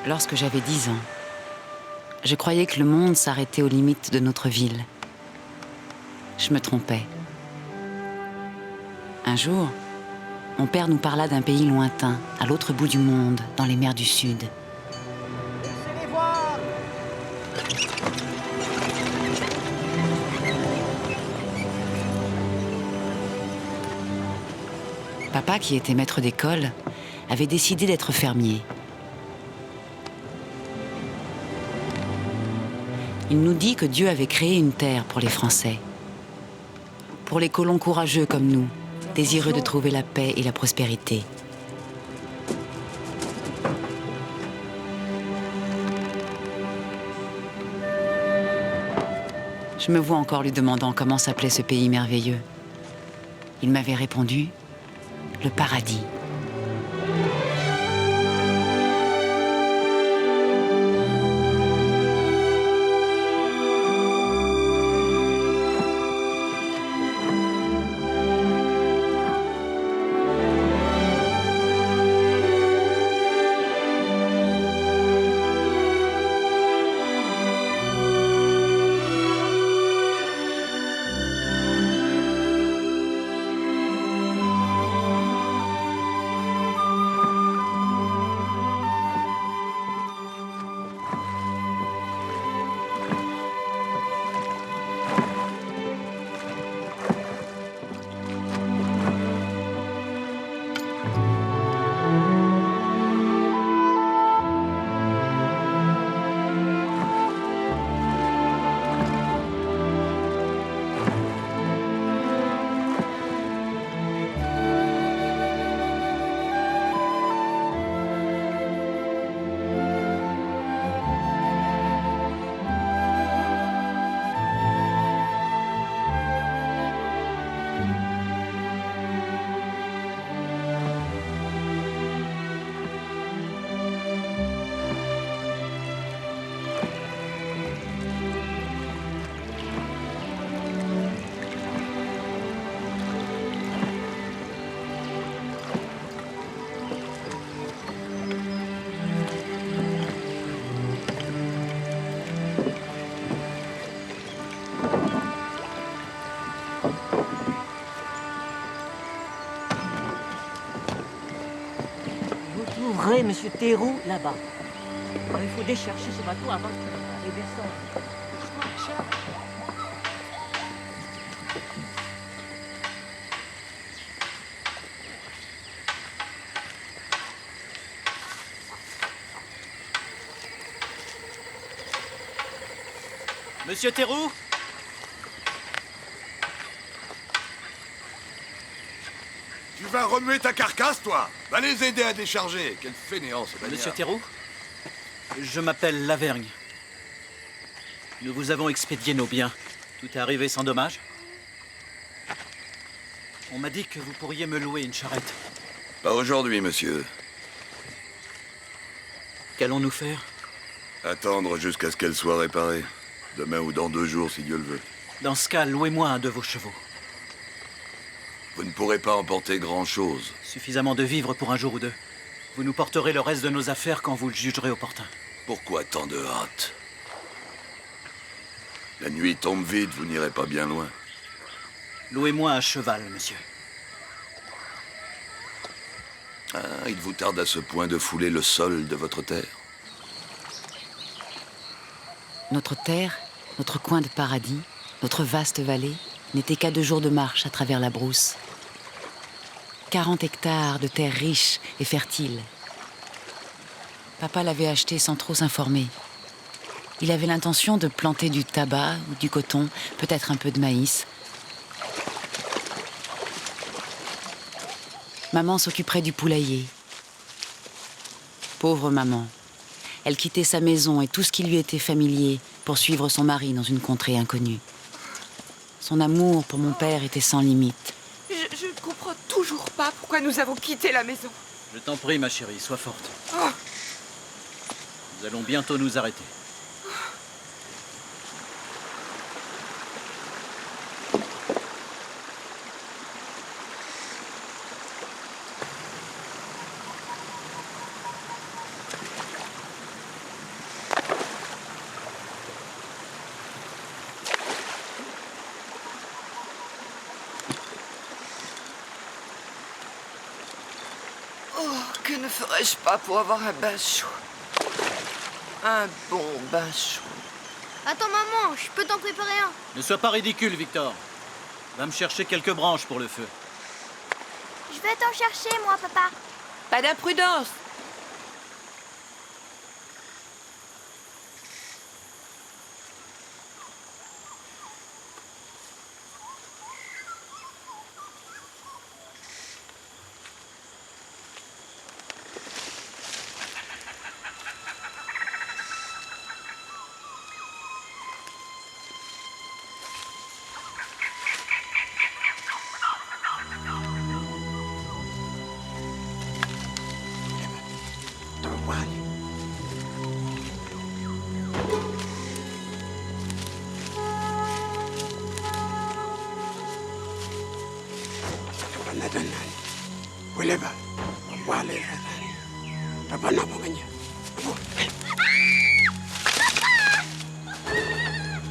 Lorsque j'avais 10 ans, je croyais que le monde s'arrêtait aux limites de notre ville. Je me trompais. Un jour, mon père nous parla d'un pays lointain, à l'autre bout du monde, dans les mers du Sud. Laissez-les voir! Papa, qui était maître d'école, avait décidé d'être fermier. Il nous dit que Dieu avait créé une terre pour les Français, pour les colons courageux comme nous, désireux de trouver la paix et la prospérité. Je me vois encore lui demandant comment s'appelait ce pays merveilleux. Il m'avait répondu « le paradis ». Vous trouverez Monsieur Théroux là-bas. Il faut décharger ce bateau avant qu'il descende. Monsieur Théroux? Tu vas remuer ta carcasse, toi? Va les aider à décharger. Quel fainéant, ce bagnard. Monsieur Théroux? Je m'appelle Lavergne. Nous vous avons expédié nos biens. Tout est arrivé sans dommage? On m'a dit que vous pourriez me louer une charrette. Pas aujourd'hui, monsieur. Qu'allons-nous faire? Attendre jusqu'à ce qu'elle soit réparée. Demain ou dans 2 jours, si Dieu le veut. Dans ce cas, louez-moi un de vos chevaux. Vous ne pourrez pas emporter grand-chose. Suffisamment de vivres pour un jour ou deux. Vous nous porterez le reste de nos affaires quand vous le jugerez opportun. Pourquoi tant de hâte? La nuit tombe vite, vous n'irez pas bien loin. Louez-moi un cheval, monsieur. Ah, il vous tarde à ce point de fouler le sol de votre terre. Notre terre, notre coin de paradis, notre vaste vallée, n'était qu'à 2 jours de marche à travers la brousse. 40 hectares de terre riche et fertile. Papa l'avait acheté sans trop s'informer. Il avait l'intention de planter du tabac ou du coton, peut-être un peu de maïs. Maman s'occuperait du poulailler. Pauvre maman. Elle quittait sa maison et tout ce qui lui était familier pour suivre son mari dans une contrée inconnue. Son amour pour mon père était sans limite. Je ne comprends toujours pas pourquoi nous avons quitté la maison. Je t'en prie, ma chérie, sois forte. Oh, Nous allons bientôt nous arrêter. Oh, que ne ferais-je pas pour avoir un bain chaud? Un bon bain chaud. Attends, maman, je peux t'en préparer un. Ne sois pas ridicule, Victor. Va me chercher quelques branches pour le feu. Je vais t'en chercher, moi, papa. Pas d'imprudence.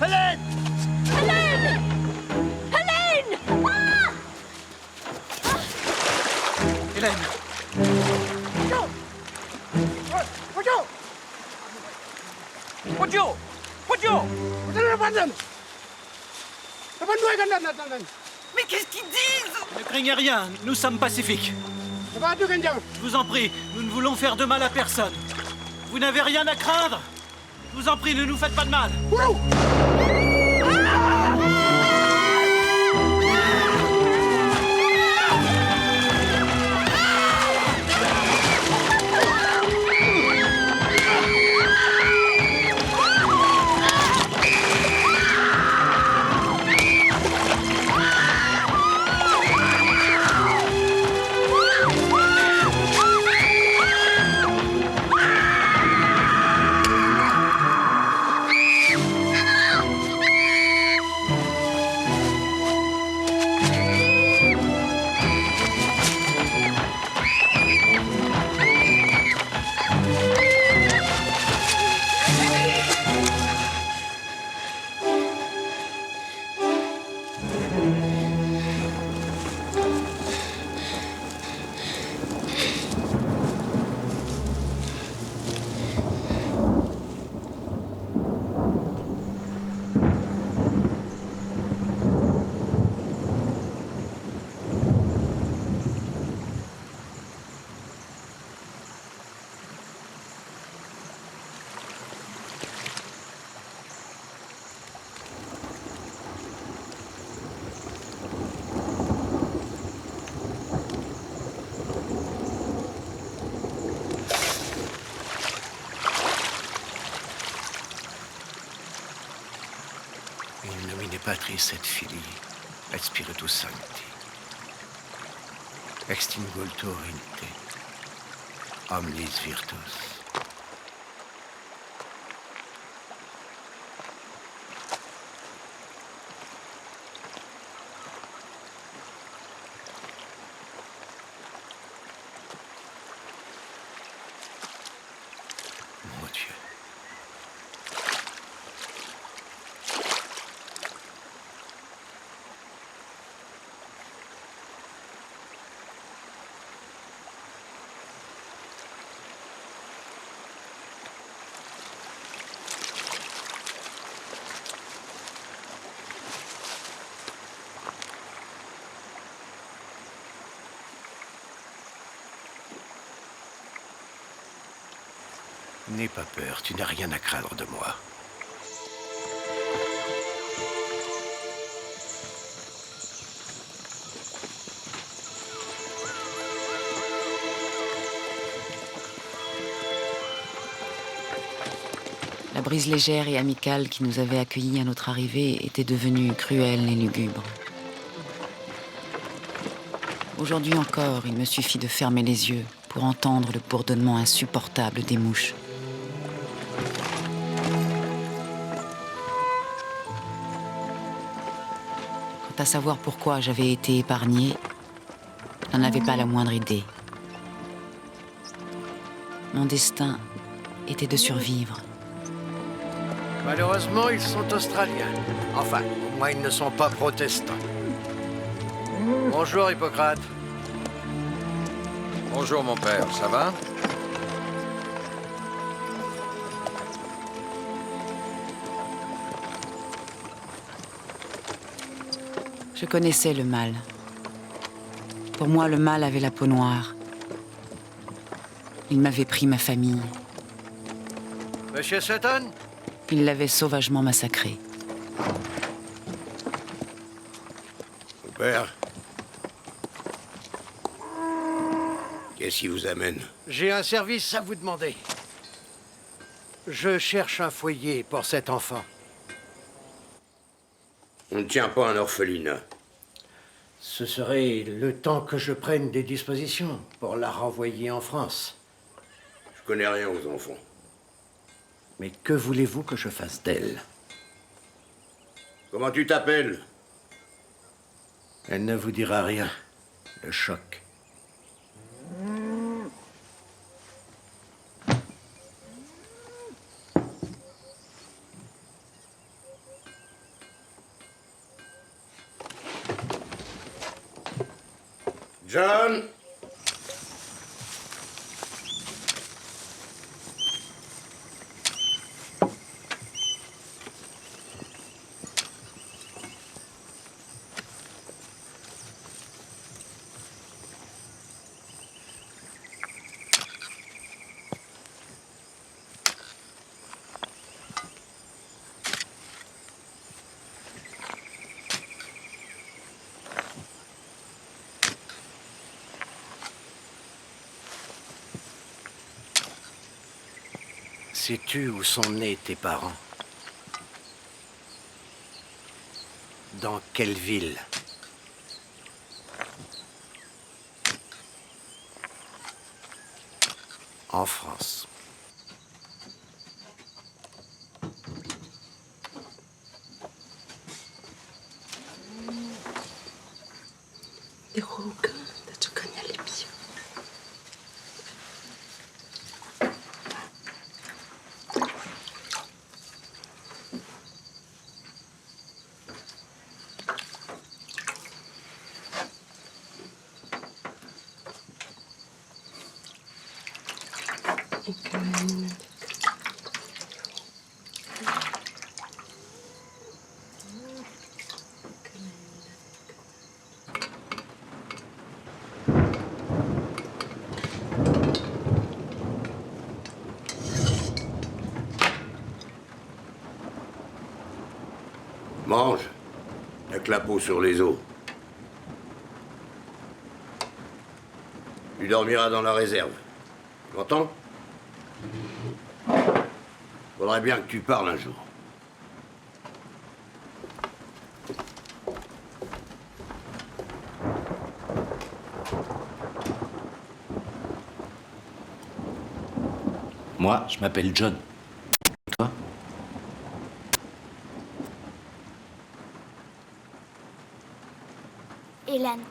Hélène! Mais qu'est-ce qu'ils disent? Ne craignez rien, nous sommes pacifiques. Je vous en prie, nous ne voulons faire de mal à personne. Vous n'avez rien à craindre. Je vous en prie, ne nous faites pas de mal. In nomine Patris et Filii et Spiritus Sancti. Extingultur in te. Omnis virtus. Mon Dieu. N'aie pas peur, tu n'as rien à craindre de moi. La brise légère et amicale qui nous avait accueillis à notre arrivée était devenue cruelle et lugubre. Aujourd'hui encore, il me suffit de fermer les yeux pour entendre le bourdonnement insupportable des mouches. Quant à savoir pourquoi j'avais été épargnée, je n'en avais pas la moindre idée. Mon destin était de survivre. Malheureusement, ils sont australiens. Enfin, au moins ils ne sont pas protestants. Bonjour, Hippocrate. Bonjour mon père, ça va? Je connaissais le mal. Pour moi, le mal avait la peau noire. Il m'avait pris ma famille. Monsieur Sutton? Il l'avait sauvagement massacré. Mon père. Qu'est-ce qui vous amène? J'ai un service à vous demander. Je cherche un foyer pour cet enfant. On ne tient pas un orphelinat. Ce serait le temps que je prenne des dispositions pour la renvoyer en France. Je connais rien aux enfants. Mais que voulez-vous que je fasse d'elle? Comment tu t'appelles? Elle ne vous dira rien. Le choc. John? Sais-tu où sont nés tes parents? Dans quelle ville? En France. Mange. Avec la peau sur les os. Tu dormiras dans la réserve. Tu m'entends? Faudrait bien que tu parles un jour. Moi, je m'appelle John. Toi? Hélène.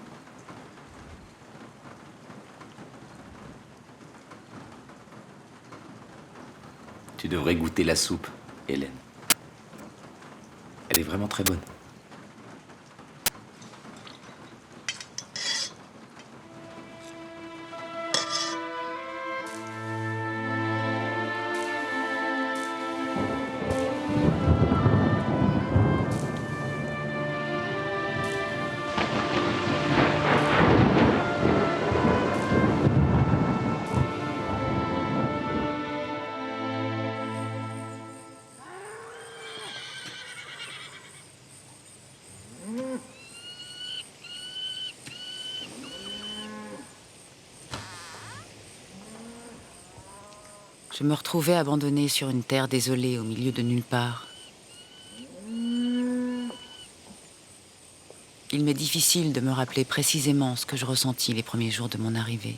Tu devrais goûter la soupe, Hélène. Elle est vraiment très bonne. Je me retrouvais abandonnée sur une terre désolée au milieu de nulle part. Il m'est difficile de me rappeler précisément ce que je ressentis les premiers jours de mon arrivée.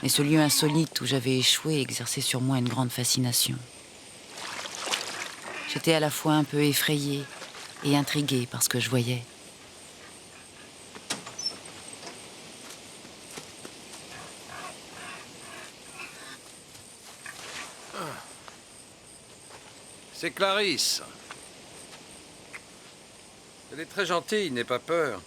Mais ce lieu insolite où j'avais échoué exerçait sur moi une grande fascination. J'étais à la fois un peu effrayée et intriguée par ce que je voyais. C'est Clarisse. Elle est très gentille, n'aie pas peur.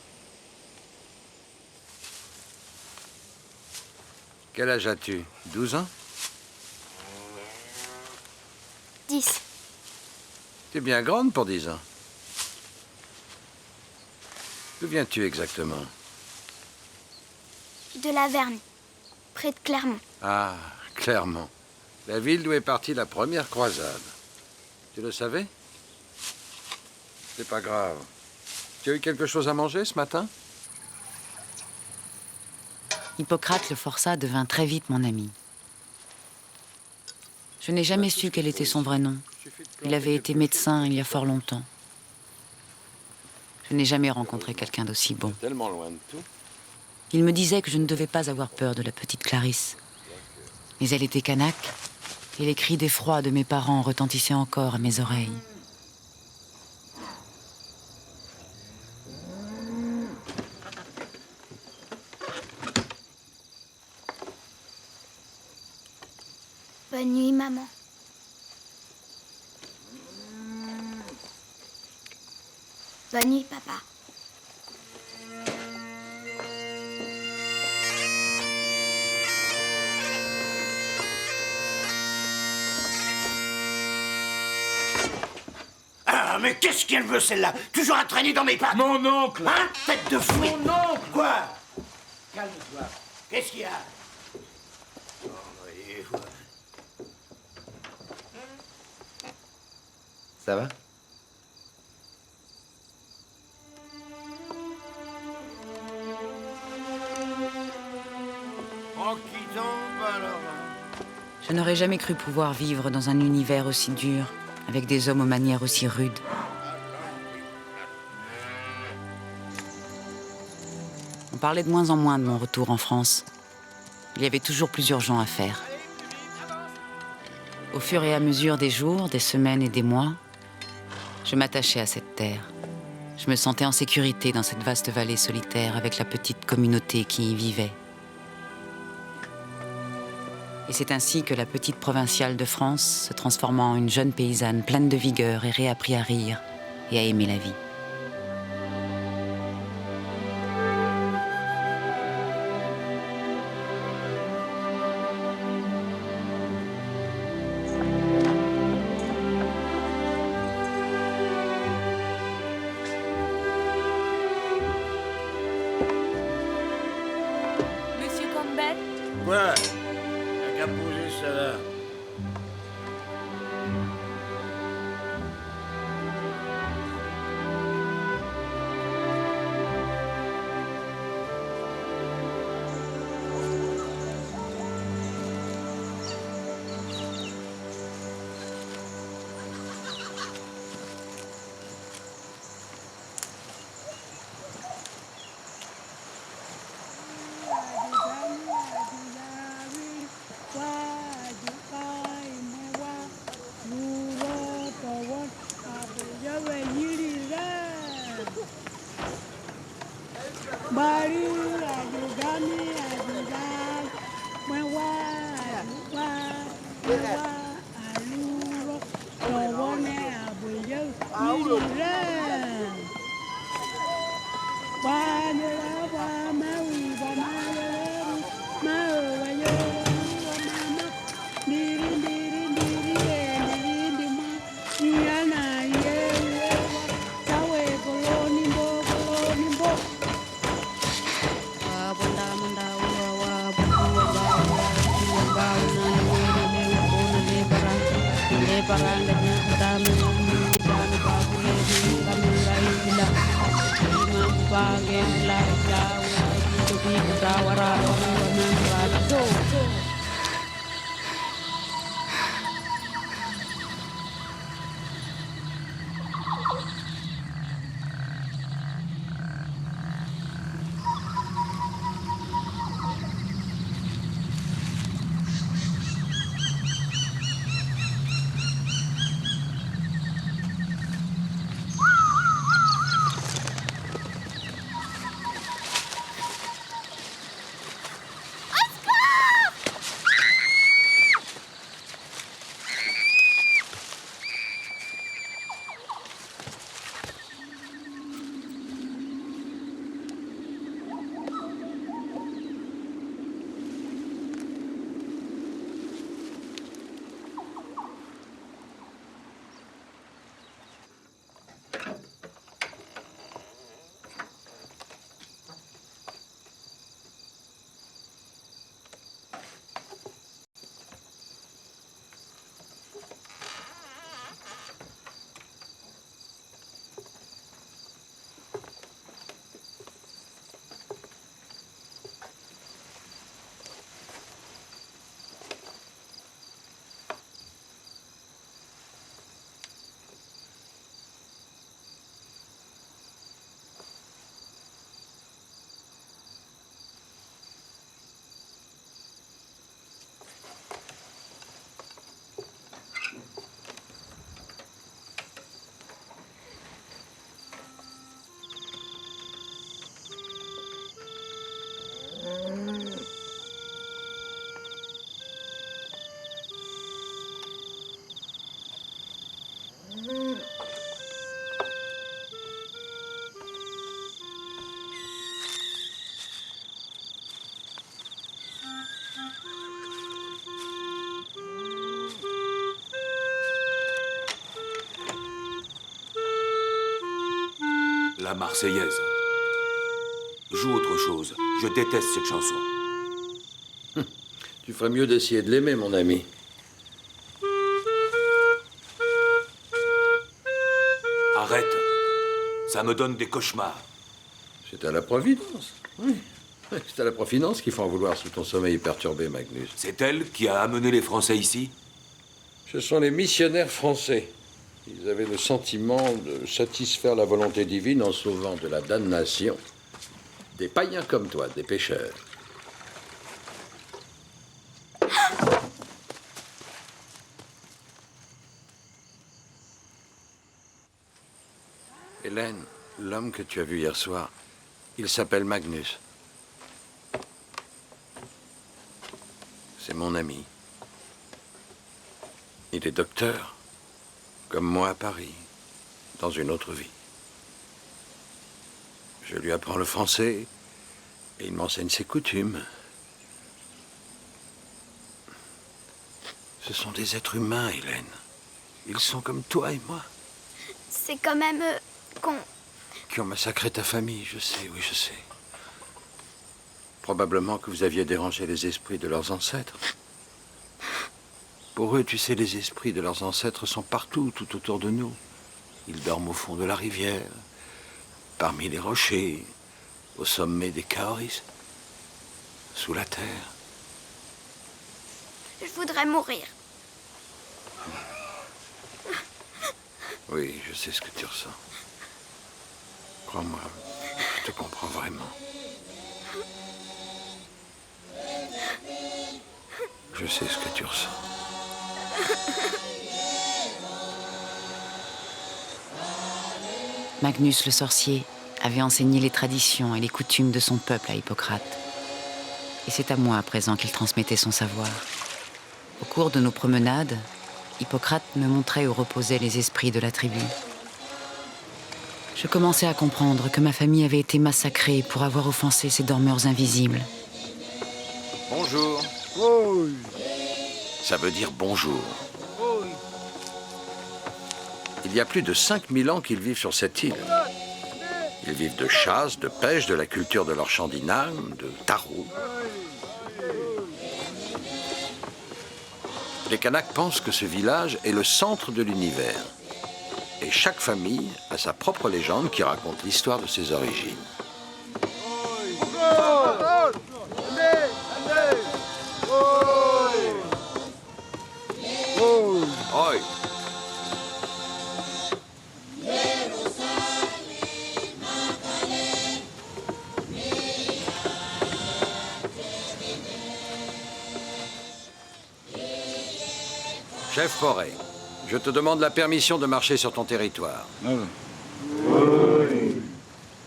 Quel âge as-tu? 12 ans? 10. Tu es bien grande pour 10 ans. D'où viens-tu exactement? De la Verne, près de Clermont. Ah, Clermont. La ville d'où est partie la première croisade. Tu le savais? C'est pas grave. Tu as eu quelque chose à manger ce matin? Hippocrate le forçat devint très vite mon ami. Je n'ai jamais su quel était son vrai nom. Il avait été médecin il y a fort longtemps. Je n'ai jamais rencontré quelqu'un d'aussi bon. Tellement loin de tout. Il me disait que je ne devais pas avoir peur de la petite Clarisse. Mais elle était canaque, et les cris d'effroi de mes parents retentissaient encore à mes oreilles. Bonne nuit, maman. Bonne nuit, papa. Ah, mais qu'est-ce qu'elle veut, celle-là? Toujours à traîner dans mes pattes. Mon oncle! Hein? Tête de fou. Mon oncle! Quoi? Calme-toi. Qu'est-ce qu'il y a? Oh, voyez-vous. Ça va? Oh, qui tombe alors? Je n'aurais jamais cru pouvoir vivre dans un univers aussi dur, avec des hommes aux manières aussi rudes. On parlait de moins en moins de mon retour en France. Il y avait toujours plus urgent à faire. Au fur et à mesure des jours, des semaines et des mois, je m'attachais à cette terre. Je me sentais en sécurité dans cette vaste vallée solitaire avec la petite communauté qui y vivait. Et c'est ainsi que la petite provinciale de France se transforma en une jeune paysanne pleine de vigueur et réapprit à rire et à aimer la vie. Monsieur Campbell? Quoi? T'as qu'à poser ça là. La Marseillaise. Joue autre chose. Je déteste cette chanson. Tu ferais mieux d'essayer de l'aimer, mon ami. Arrête. Ça me donne des cauchemars. C'est à la Providence. Oui. C'est à la Providence qu'il faut en vouloir si ton sommeil est perturbé, Magnus. C'est elle qui a amené les Français ici? Ce sont les missionnaires français. Ils avaient le sentiment de satisfaire la volonté divine en sauvant de la damnation des païens comme toi, des pécheurs. Hélène, l'homme que tu as vu hier soir, il s'appelle Magnus. C'est mon ami. Il est docteur, comme moi à Paris, dans une autre vie. Je lui apprends le français et il m'enseigne ses coutumes. Ce sont des êtres humains, Hélène. Ils sont comme toi et moi. C'est quand même eux Qui ont massacré ta famille, je sais, oui, je sais. Probablement que vous aviez dérangé les esprits de leurs ancêtres. Pour eux, tu sais, les esprits de leurs ancêtres sont partout, tout autour de nous. Ils dorment au fond de la rivière, parmi les rochers, au sommet des Kaoris, sous la terre. Je voudrais mourir. Oui, je sais ce que tu ressens. Crois-moi, je te comprends vraiment. Je sais ce que tu ressens. Magnus le sorcier avait enseigné les traditions et les coutumes de son peuple à Hippocrate. Et c'est à moi à présent qu'il transmettait son savoir. Au cours de nos promenades, Hippocrate me montrait où reposaient les esprits de la tribu. Je commençais à comprendre que ma famille avait été massacrée pour avoir offensé ces dormeurs invisibles. Bonjour. Ça veut dire bonjour. Il y a plus de 5000 ans qu'ils vivent sur cette île. Ils vivent de chasse, de pêche, de la culture de leur champ d'inam, de taro. Les Kanaks pensent que ce village est le centre de l'univers. Et chaque famille a sa propre légende qui raconte l'histoire de ses origines. Oi. Chef Forêt, je te demande la permission de marcher sur ton territoire.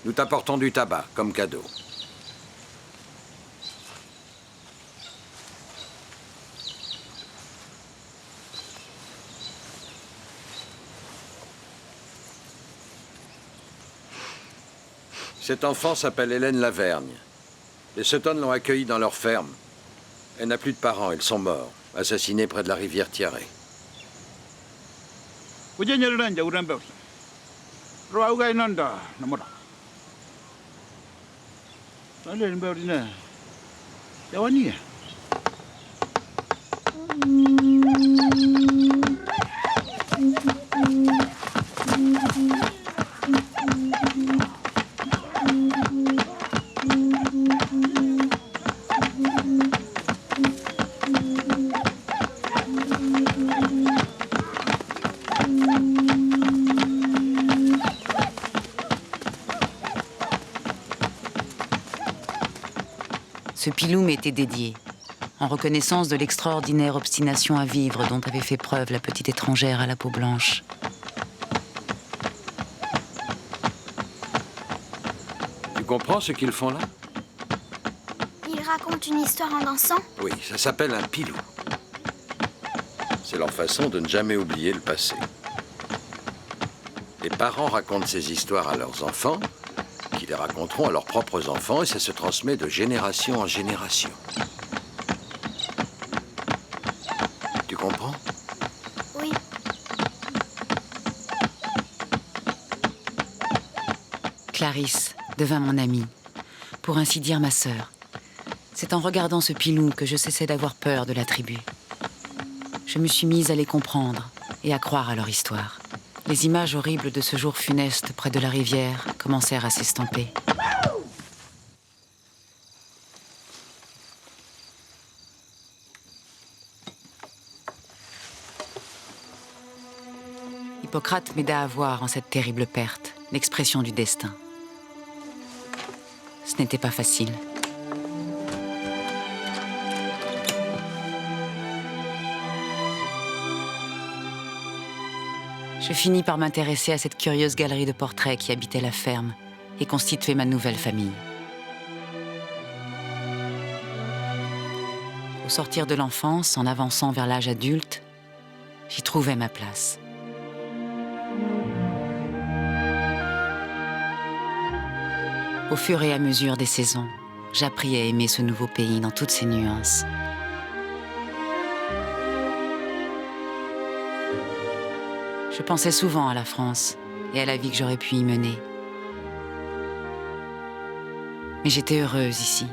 Nous t'apportons du tabac comme cadeau. Cet enfant s'appelle Hélène Lavergne. Les Sutton l'ont accueillie dans leur ferme. Elle n'a plus de parents, ils sont morts, assassinés près de la rivière Tiaré. Ce pilou m'était dédié, en reconnaissance de l'extraordinaire obstination à vivre dont avait fait preuve la petite étrangère à la peau blanche. Tu comprends ce qu'ils font là? Il raconte une histoire en dansant? Oui, ça s'appelle un pilou. C'est leur façon de ne jamais oublier le passé. Les parents racontent ces histoires à leurs enfants, qui les raconteront à leurs propres enfants, et ça se transmet de génération en génération. Tu comprends? Oui. Clarisse devint mon amie, pour ainsi dire ma sœur. C'est en regardant ce pilou que je cessais d'avoir peur de la tribu. Je me suis mise à les comprendre et à croire à leur histoire. Les images horribles de ce jour funeste près de la rivière commencèrent à s'estomper. Hippocrate m'aida à voir en cette terrible perte l'expression du destin. Ce n'était pas facile. Je finis par m'intéresser à cette curieuse galerie de portraits qui habitait la ferme et constituait ma nouvelle famille. Au sortir de l'enfance, en avançant vers l'âge adulte, j'y trouvais ma place. Au fur et à mesure des saisons, j'appris à aimer ce nouveau pays dans toutes ses nuances. Je pensais souvent à la France et à la vie que j'aurais pu y mener. Mais j'étais heureuse ici.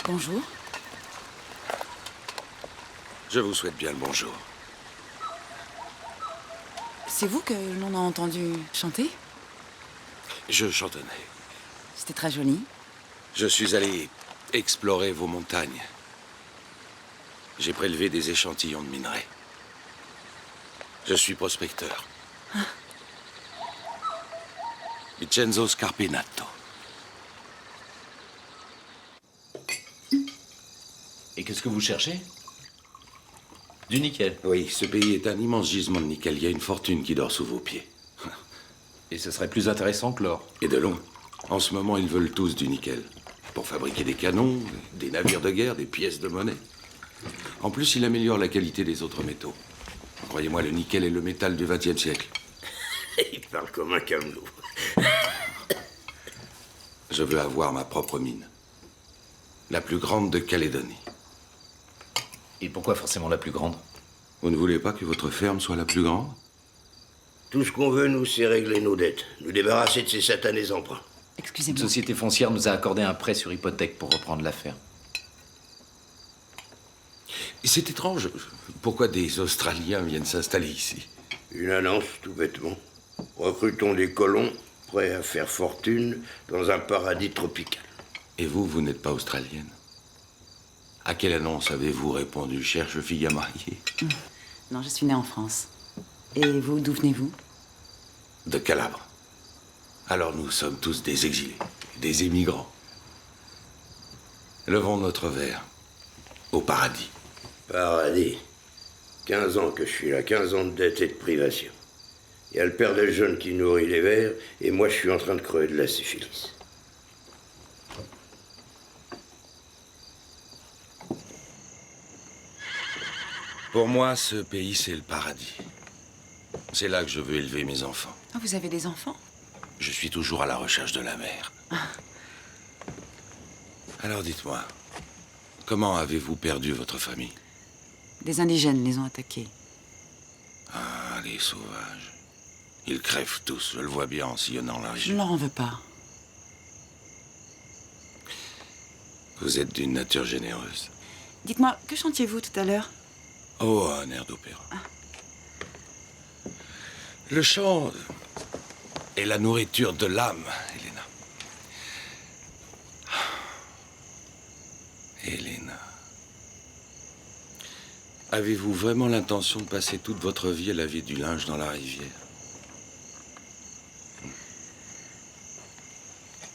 Bonjour. Je vous souhaite bien le bonjour. C'est vous que l'on a entendu chanter? Je chantonnais. C'était très joli. Je suis allé explorer vos montagnes. J'ai prélevé des échantillons de minerais. Je suis prospecteur. Ah. Vincenzo Scarpinato. Et qu'est-ce que vous cherchez? Du nickel. Oui, ce pays est un immense gisement de nickel. Il y a une fortune qui dort sous vos pieds. Et ce serait plus intéressant que l'or. Et de loin. En ce moment, ils veulent tous du nickel. Pour fabriquer des canons, des navires de guerre, des pièces de monnaie. En plus, il améliore la qualité des autres métaux. Croyez-moi, le nickel est le métal du XXe siècle. Il parle comme un camelot. Je veux avoir ma propre mine. La plus grande de Calédonie. Et pourquoi forcément la plus grande? Vous ne voulez pas que votre ferme soit la plus grande? Tout ce qu'on veut, nous, c'est régler nos dettes. Nous débarrasser de ces satanés emprunts. Une Excusez-moi. société foncière nous a accordé un prêt sur hypothèque pour reprendre la ferme. Et c'est étrange. Pourquoi des Australiens viennent s'installer ici? Une annonce, tout bêtement. Recrutons des colons prêts à faire fortune dans un paradis tropical. Et vous, vous n'êtes pas australienne? À quelle annonce avez-vous répondu? Cherche fille à marier. Non, je suis née en France. Et vous, d'où venez-vous? De Calabre. Alors nous sommes tous des exilés, des émigrants. Levons notre verre. Au paradis. Paradis. 15 ans que je suis là, 15 ans de dette et de privation. Il y a le père de jeune qui nourrit les vers, et moi je suis en train de crever de la syphilis. Pour moi, ce pays, c'est le paradis. C'est là que je veux élever mes enfants. Ah, vous avez des enfants? Je suis toujours à la recherche de la mer. Alors dites-moi, comment avez-vous perdu votre famille? Des indigènes les ont attaqués. Ah, les sauvages. Ils crèvent tous, je le vois bien en sillonnant la Je région. ne leur en veux pas. Vous êtes d'une nature généreuse. Dites-moi, que chantiez-vous tout à l'heure? Oh, un air d'opéra. Le chant est la nourriture de l'âme, Elena. Elena. Avez-vous vraiment l'intention de passer toute votre vie à laver du linge dans la rivière?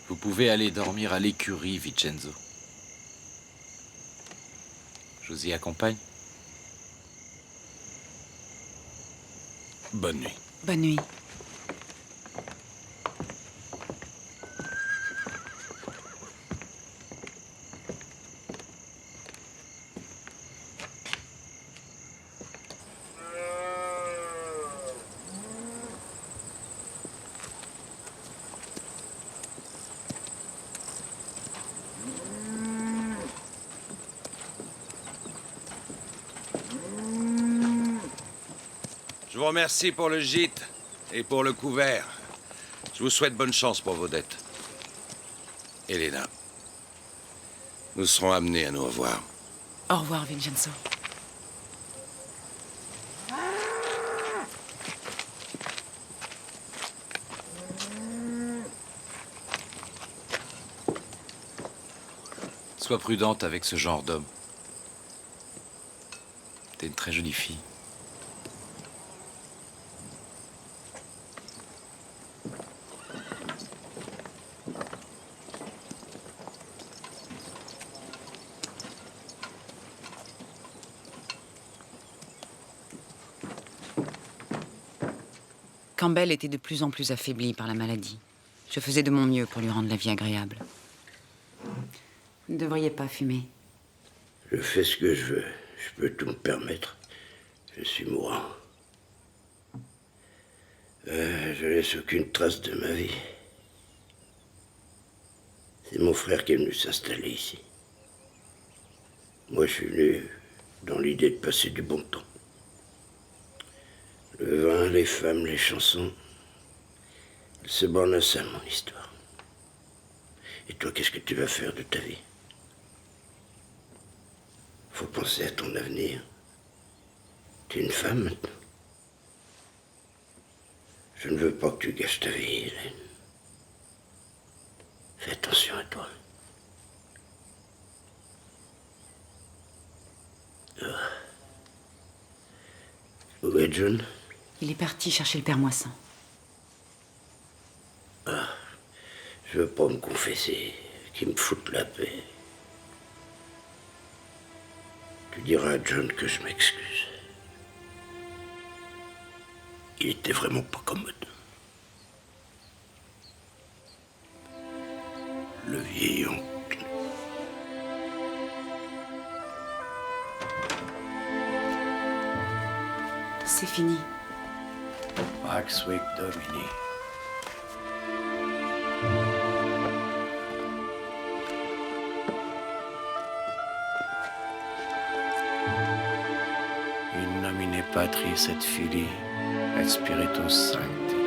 Vous pouvez aller dormir à l'écurie, Vincenzo. Je vous y accompagne. Bonne nuit. Bonne nuit. Je vous remercie pour le gîte et pour le couvert. Je vous souhaite bonne chance pour vos dettes. Elena, nous serons amenés à nous revoir. Au revoir, Vincenzo. Sois prudente avec ce genre d'homme. T'es une très jolie fille. Campbell était de plus en plus affaibli par la maladie. Je faisais de mon mieux pour lui rendre la vie agréable. Vous ne devriez pas fumer. Je fais ce que je veux. Je peux tout me permettre. Je suis mourant. Je laisse aucune trace de ma vie. C'est mon frère qui est venu s'installer ici. Moi, je suis venu dans l'idée de passer du bon temps. Le vin, les femmes, les chansons. Elle se borne à ça, mon histoire. Et toi, qu'est-ce que tu vas faire de ta vie? Faut penser à ton avenir. Tu es une femme maintenant. Je ne veux pas que tu gâches ta vie, Hélène. Fais attention à toi. Où est John? Il est parti chercher le père Moisson. Je veux pas me confesser, qu'il me foute la paix. Tu diras à John que je m'excuse. Il était vraiment pas commode. Le vieil oncle. C'est fini. Pax Vic Domini. In nomine Patris et Filii et Spiritus Sancti.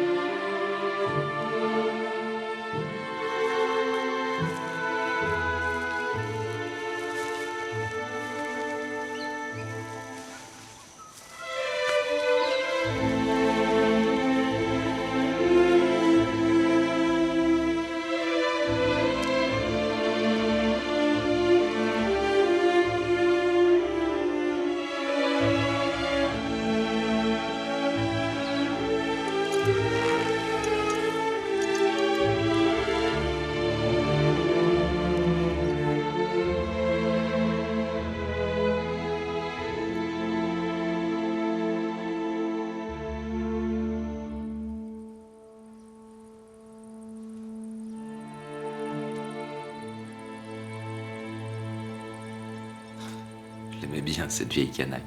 l'aimais bien, cette vieille canaille.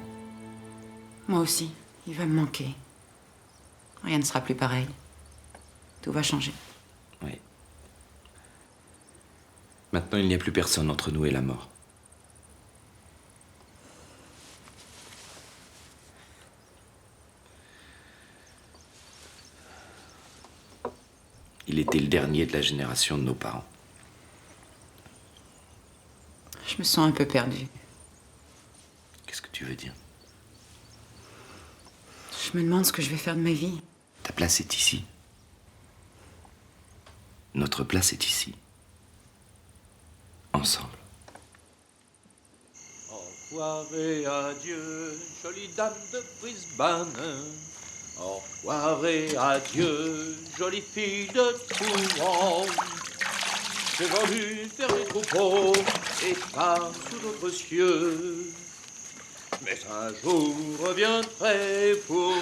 Moi aussi, il va me manquer. Rien ne sera plus pareil. Tout va changer. Oui. Maintenant, il n'y a plus personne entre nous et la mort. Il était le dernier de la génération de nos parents. Je me sens un peu perdue. Qu'est-ce que tu veux dire? Je me demande ce que je vais faire de ma vie. Ta place est ici. Notre place est ici. Ensemble. Au revoir et adieu, jolie dame de Brisbane. Au revoir et adieu, jolie fille de Toulon. J'ai voulu faire les troupeaux et pas sous d'autres cieux. Mais un jour reviendrai pour...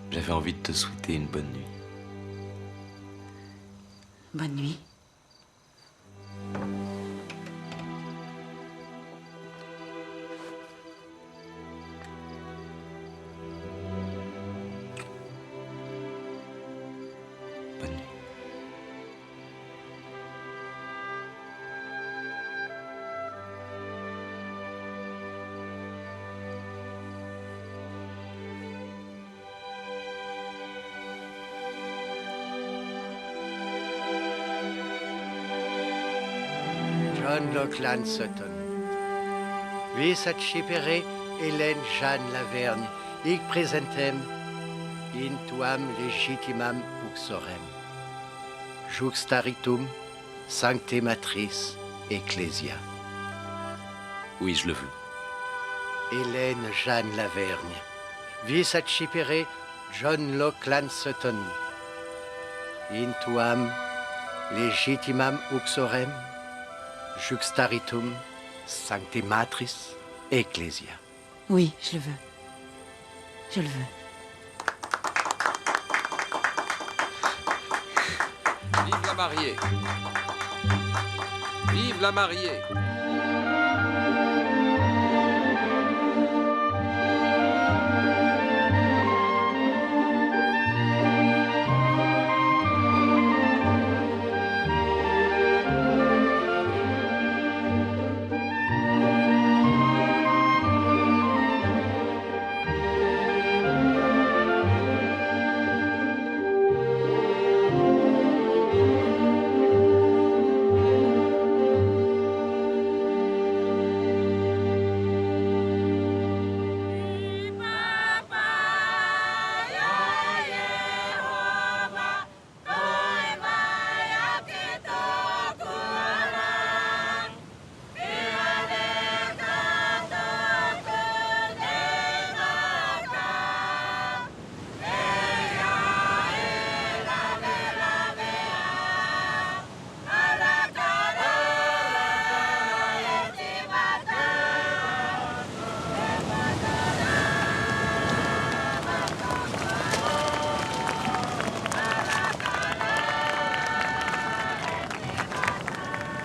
J'avais envie de te souhaiter une bonne nuit. Bonne nuit. Bonne nuit. John Lachlan Sutton. Vis ad scipere Hélène Jeanne Lavergne, hic presentem in tuam legitimam uxorem. Juxtaritum sancte matris ecclesia. Oui, je le veux. Hélène Jeanne Lavergne. Vis ad scipere John Lachlan Sutton. In tuam legitimam uxorem. Juxtaritum sancte matris ecclesia. Oui, je le veux. Je le veux. Vive la mariée. Vive la mariée.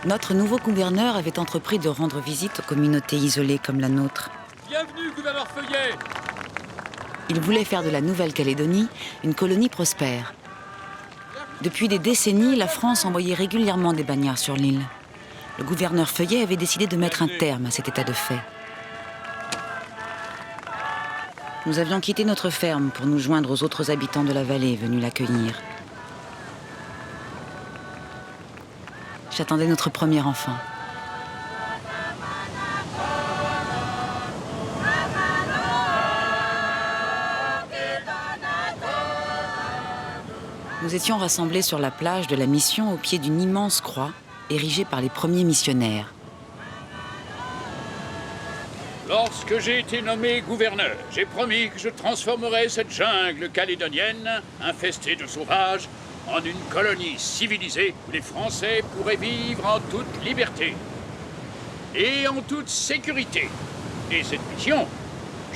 Notre nouveau gouverneur avait entrepris de rendre visite aux communautés isolées comme la nôtre. Bienvenue, gouverneur Feuillet. Il voulait faire de la Nouvelle-Calédonie une colonie prospère. Depuis des décennies, la France envoyait régulièrement des bagnards sur l'île. Le gouverneur Feuillet avait décidé de mettre un terme à cet état de fait. Nous avions quitté notre ferme pour nous joindre aux autres habitants de la vallée venus l'accueillir. J'attendais notre premier enfant. Nous étions rassemblés sur la plage de la Mission au pied d'une immense croix érigée par les premiers missionnaires. Lorsque j'ai été nommé gouverneur, j'ai promis que je transformerais cette jungle calédonienne, infestée de sauvages, en une colonie civilisée où les Français pourraient vivre en toute liberté et en toute sécurité. Et cette mission,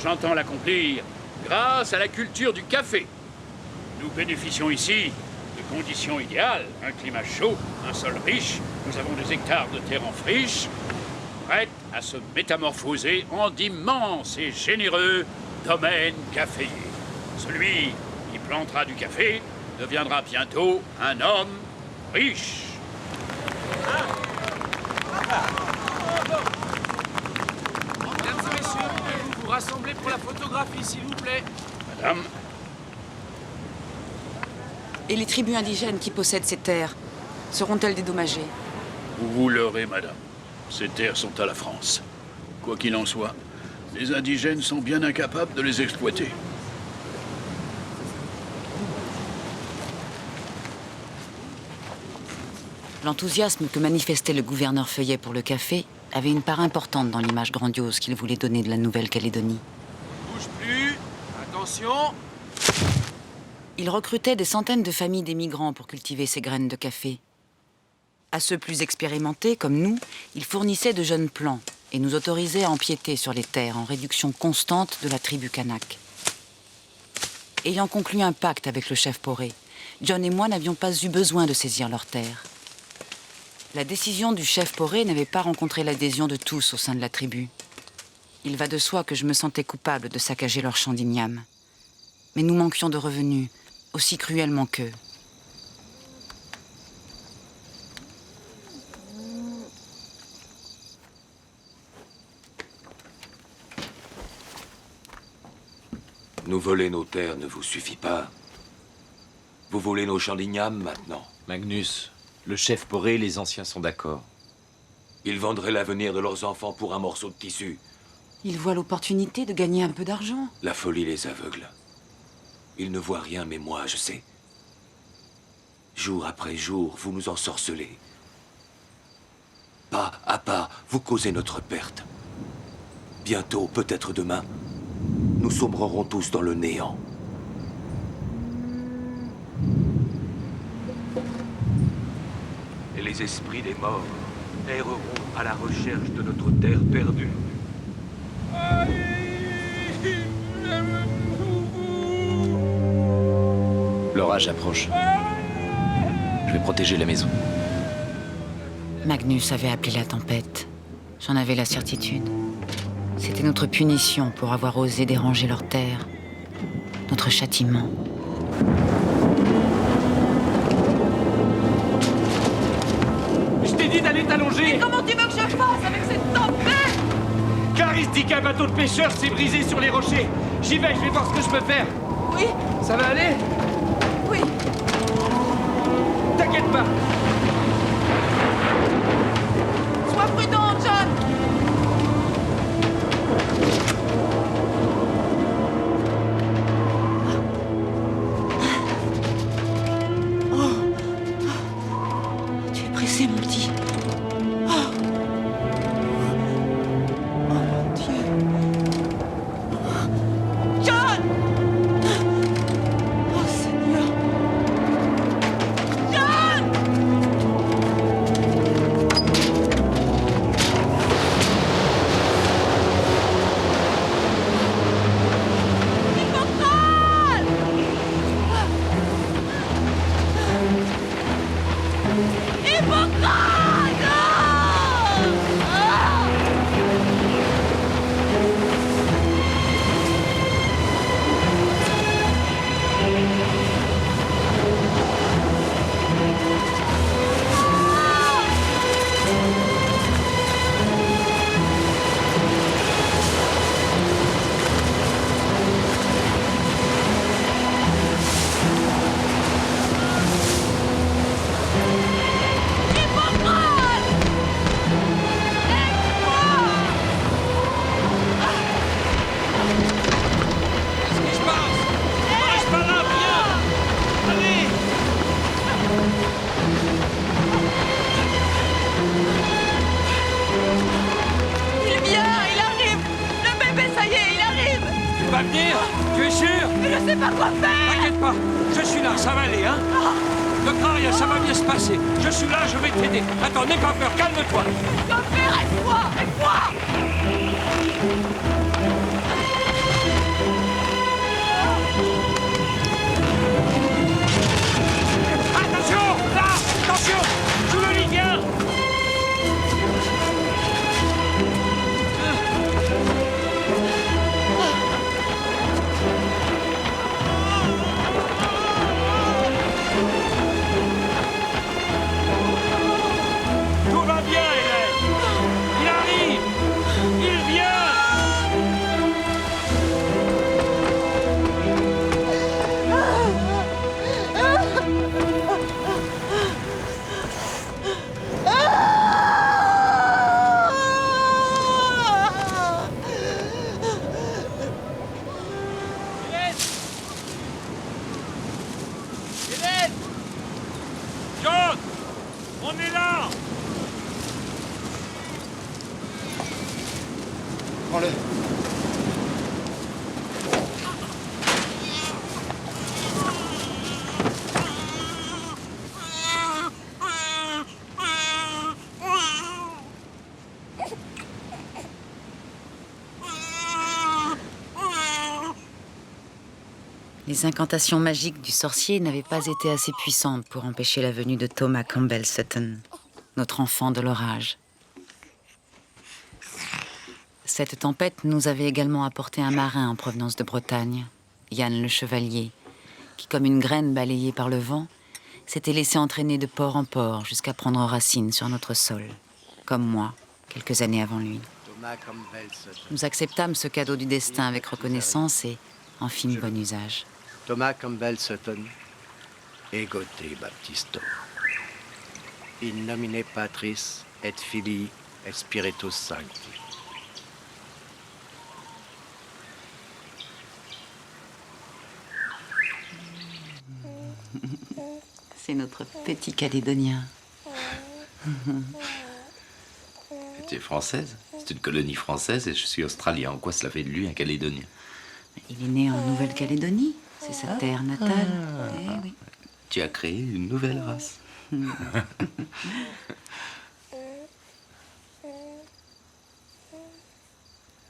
j'entends l'accomplir grâce à la culture du café. Nous bénéficions ici de conditions idéales, un climat chaud, un sol riche, nous avons des hectares de terre en friche, prêtes à se métamorphoser en d'immenses et généreux domaines caféiers. Celui qui plantera du café deviendra bientôt un homme riche. Mesdames et messieurs, pouvez-vous vous rassembler pour la photographie, s'il vous plaît? Madame. Et les tribus indigènes qui possèdent ces terres, seront-elles dédommagées? Vous l'aurez, madame. Ces terres sont à la France. Quoi qu'il en soit, les indigènes sont bien incapables de les exploiter. L'enthousiasme que manifestait le gouverneur Feuillet pour le café avait une part importante dans l'image grandiose qu'il voulait donner de la Nouvelle-Calédonie. Bouge plus. Attention. Il recrutait des centaines de familles d'émigrants pour cultiver ces graines de café. À ceux plus expérimentés, comme nous, il fournissait de jeunes plants et nous autorisait à empiéter sur les terres en réduction constante de la tribu kanak. Ayant conclu un pacte avec le chef Poré, John et moi n'avions pas eu besoin de saisir leurs terres. La décision du chef Poré n'avait pas rencontré l'adhésion de tous au sein de la tribu. Il va de soi que je me sentais coupable de saccager leurs champs d'igname. Mais nous manquions de revenus, aussi cruellement qu'eux. Nous voler nos terres ne vous suffit pas. Vous volez nos champs d'igname maintenant. Magnus, le chef Poré et les anciens sont d'accord. Ils vendraient l'avenir de leurs enfants pour un morceau de tissu. Ils voient l'opportunité de gagner un peu d'argent. La folie les aveugle. Ils ne voient rien, mais moi, je sais. Jour après jour, vous nous ensorcelez. Pas à pas, vous causez notre perte. Bientôt, peut-être demain, nous sombrerons tous dans le néant. Et les esprits des morts erreront à la recherche de notre terre perdue. L'orage approche. Je vais protéger la maison. Magnus avait appelé la tempête. J'en avais la certitude. C'était notre punition pour avoir osé déranger leur terre. Notre châtiment. Je t'ai dit d'aller t'allonger. Mais comment tu veux que je fasse avec cette tempête? Clarisse dit qu'un bateau de pêcheurs s'est brisé sur les rochers. J'y vais, je vais voir ce que je peux faire. Oui. Ça va aller? Oui. T'inquiète pas. Sois prudent, John. Tu es pressé, mon petit. John! Oh, Seigneur! John! vas venir? Tu es sûr? Mais je sais pas quoi faire! T'inquiète pas, je suis là, ça va aller, hein? Docteur Aria, ça va bien se passer. Je suis là, je vais t'aider. Attends, n'aie pas peur, calme-toi. Docteur, aide-moi! Aide-moi! Attention! Là! Attention! Sous le lit, viens! Tout va bien, Hélène! Il arrive! Il vient! Hélène! John! On est là! Prends-le. Les incantations magiques du sorcier n'avaient pas été assez puissantes pour empêcher la venue de Thomas Campbell Sutton, notre enfant de l'orage. Cette tempête nous avait également apporté un marin en provenance de Bretagne, Yann le Chevalier, qui, comme une graine balayée par le vent, s'était laissé entraîner de port en port jusqu'à prendre racine sur notre sol, comme moi, quelques années avant lui. Nous acceptâmes ce cadeau du destin avec reconnaissance et en fîmes bon usage. Thomas Campbell Sutton, Ego te baptisto. In nomine Patris et Filii et Spiritus Sancti. C'est notre petit Calédonien. Tu es française? C'est une colonie française et je suis australien. En quoi cela fait de lui un Calédonien? Il est né en Nouvelle-Calédonie. C'est sa terre natale. Eh oui. Tu as créé une nouvelle race.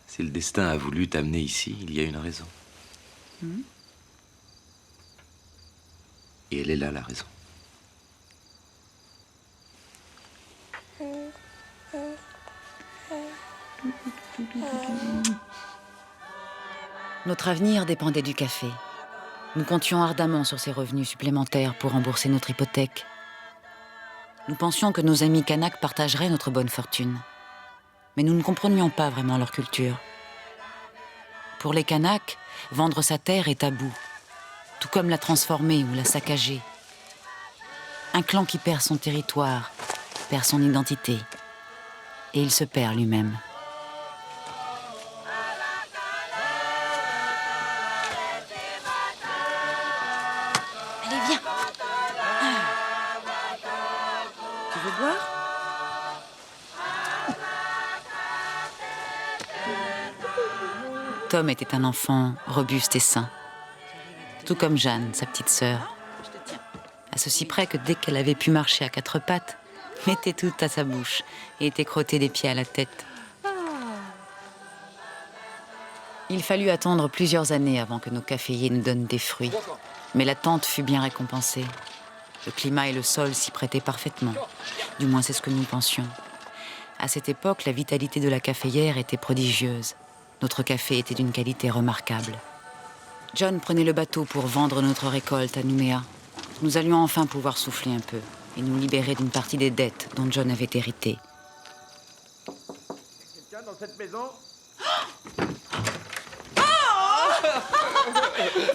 Si le destin a voulu t'amener ici, il y a une raison. Et elle est là, la raison. Notre avenir dépendait du café. Nous comptions ardemment sur ces revenus supplémentaires pour rembourser notre hypothèque. Nous pensions que nos amis Kanaks partageraient notre bonne fortune. Mais nous ne comprenions pas vraiment leur culture. Pour les Kanaks, vendre sa terre est tabou, tout comme la transformer ou la saccager. Un clan qui perd son territoire, perd son identité, et il se perd lui-même. Allez, viens. Tu veux boire ? Tom était un enfant robuste et sain, tout comme Jeanne, sa petite sœur. À ceci près que dès qu'elle avait pu marcher à quatre pattes, mettait tout à sa bouche et était crottée des pieds à la tête. Il fallut attendre plusieurs années avant que nos caféiers nous donnent des fruits. Mais l'attente fut bien récompensée. Le climat et le sol s'y prêtaient parfaitement. Du moins, c'est ce que nous pensions. À cette époque, la vitalité de la caféière était prodigieuse. Notre café était d'une qualité remarquable. John prenait le bateau pour vendre notre récolte à Nouméa. Nous allions enfin pouvoir souffler un peu et nous libérer d'une partie des dettes dont John avait hérité. Quelqu'un dans cette maison?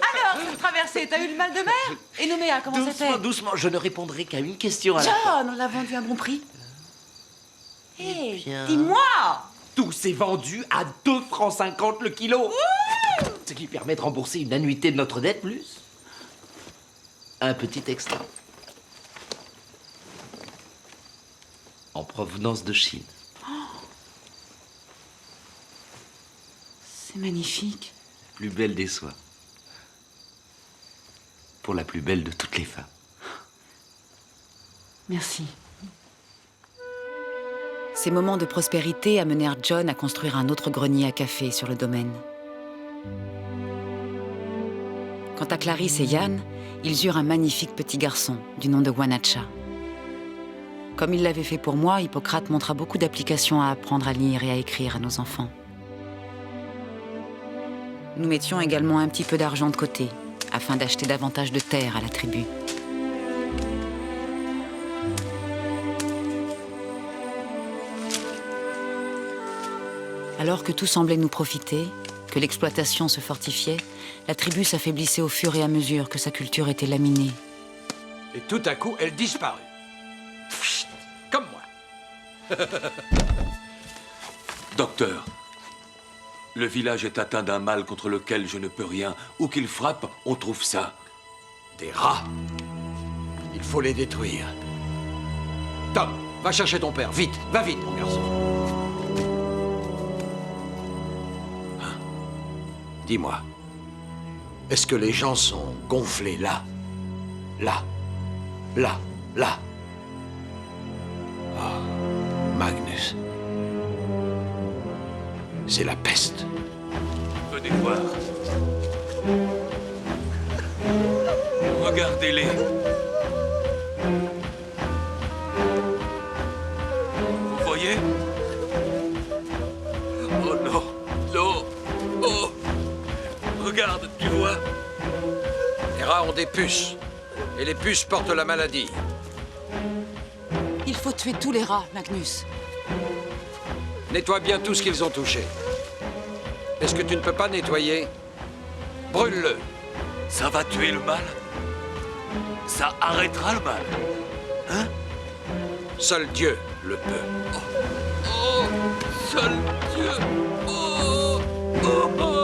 Alors, cette traversée, t'as eu le mal de mer? Et Nouméa, comment c'était? Doucement, doucement, je ne répondrai qu'à une question à la fois. John, on l'a vendu à bon prix. Hé, bien. dis-moi! Tout s'est vendu à 2,50 francs le kilo. Ce qui permet de rembourser une annuité de notre dette plus un petit extra. En provenance de Chine. C'est magnifique. plus belle des soies. Pour la plus belle de toutes les femmes. Merci. Ces moments de prospérité amenèrent John à construire un autre grenier à café sur le domaine. Quant à Clarisse et Yann, ils eurent un magnifique petit garçon du nom de Wanacha. Comme il l'avait fait pour moi, Hippocrate montra beaucoup d'applications à apprendre à lire et à écrire à nos enfants. Nous mettions également un petit peu d'argent de côté, afin d'acheter davantage de terre à la tribu. Alors que tout semblait nous profiter, que l'exploitation se fortifiait, la tribu s'affaiblissait au fur et à mesure que sa culture était laminée. Et tout à coup, elle disparut. Pfft, comme moi. Docteur, le village est atteint d'un mal contre lequel je ne peux rien. Où qu'il frappe, on trouve ça. Des rats. Il faut les détruire. Tom, va chercher ton père, vite. Va vite, mon garçon. Hein? Dis-moi, est-ce que les gens sont gonflés là? Là? Là? Là? Oh, Magnus. C'est la peste. Venez voir. Regardez-les. Vous voyez? Oh non, non, oh! Regarde, tu vois? Les rats ont des puces. Et les puces portent la maladie. Il faut tuer tous les rats, Magnus. Nettoie bien tout ce qu'ils ont touché. Est-ce que tu ne peux pas nettoyer? Brûle-le. Ça va tuer le mal? Ça arrêtera le mal? Hein? Seul Dieu le peut. Oh, seul Dieu! Oh, oh, oh.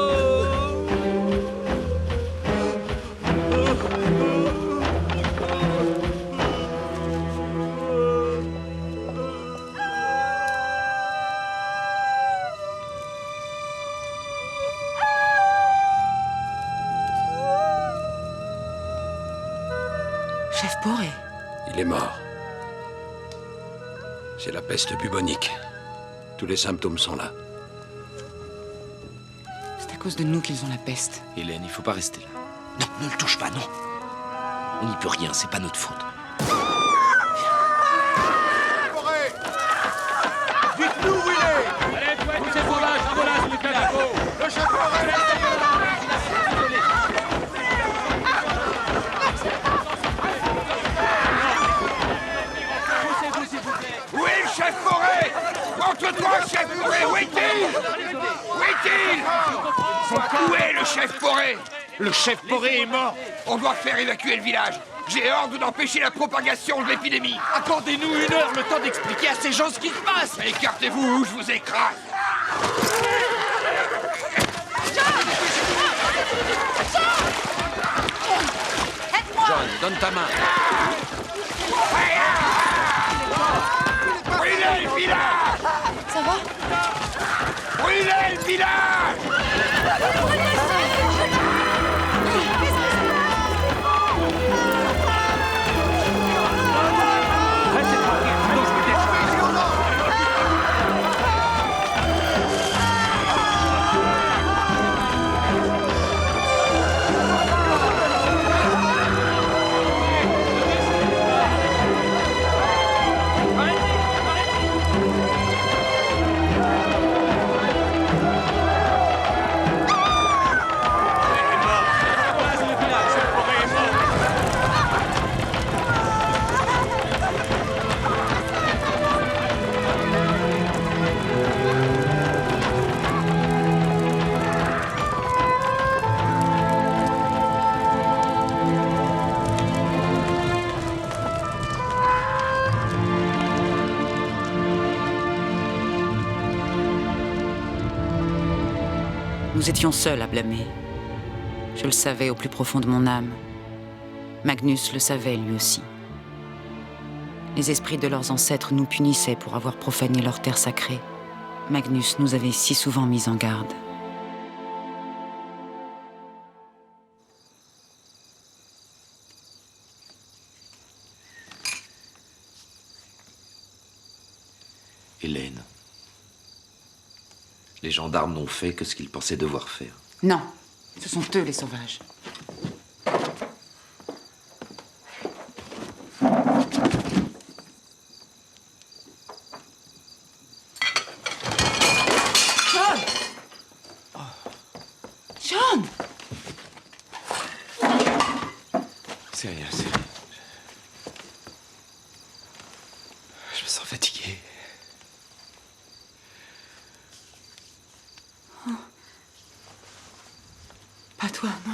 Chef Poré. Il est mort. C'est la peste bubonique. Tous les symptômes sont là. C'est à cause de nous qu'ils ont la peste. Hélène, il faut pas rester là. Non, ne le touche pas, non. On n'y peut rien, c'est pas notre faute. Dites-nous où il est! Allez, toi, tous ces sauvages, voilà, c'est le caniveau. Le chef Poré! Où est le chef Poré? Montre-toi, chef Poré! Où est-il? Où est-il? Où est le chef Poré? Le chef Poré est mort. On doit faire évacuer le village. J'ai ordre d'empêcher la propagation de l'épidémie. Accordez-nous 1 heure, le temps d'expliquer à ces gens ce qui se passe. Écartez-vous ou je vous écrase. John, donne ta main. Brûlez le village! Ça va? Brûlez le village! Nous étions seuls à blâmer. Je le savais au plus profond de mon âme. Magnus le savait lui aussi. Les esprits de leurs ancêtres nous punissaient pour avoir profané leur terre sacrée. Magnus nous avait si souvent mis en garde. Les gendarmes n'ont fait que ce qu'ils pensaient devoir faire. Non, ce sont eux les sauvages. John! John! C'est rien, c'est rien. Je me sens fatigué. Pas toi, non.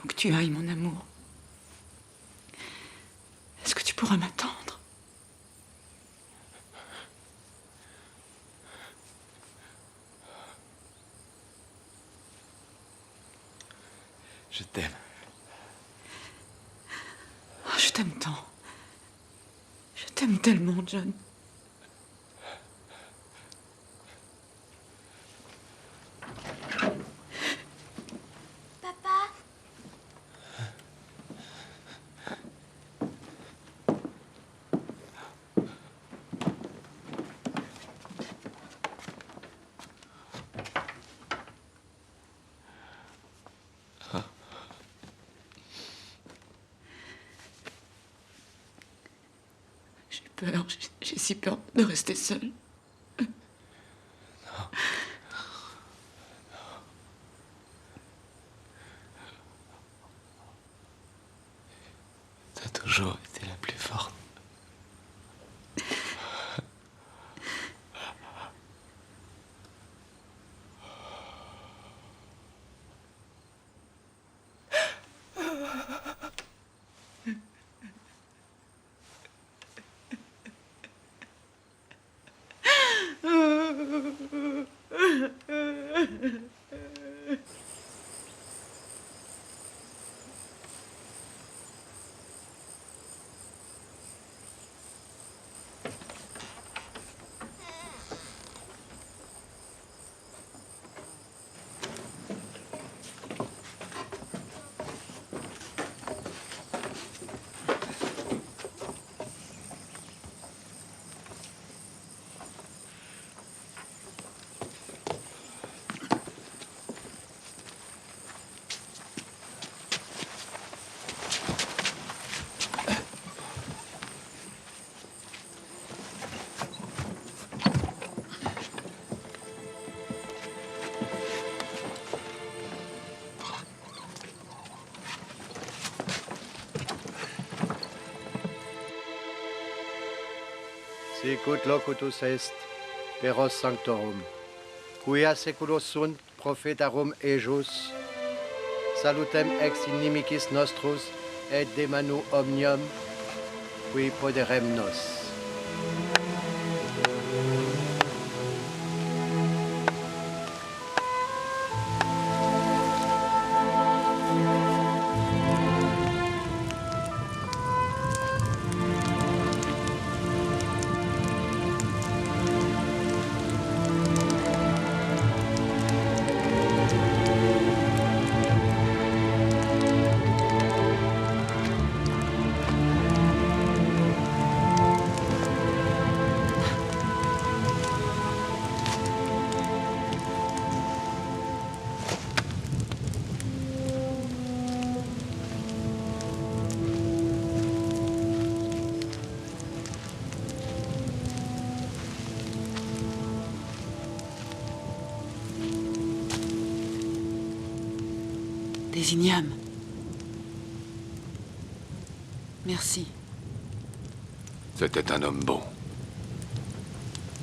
Où que tu ailles, mon amour. Est-ce que tu pourras m'attendre? Je t'aime. Oh, je t'aime tant. Je t'aime tellement, John. Papa, J'ai peur, j'ai si peur de rester seule. T'as toujours été la plus forte. Sicut locutus est, peros sanctorum, quia seculos sunt prophetarum ejus, salutem ex inimicis nostrus et de manu omnium, qui poderem nos. Des ignames. Merci. C'était un homme bon.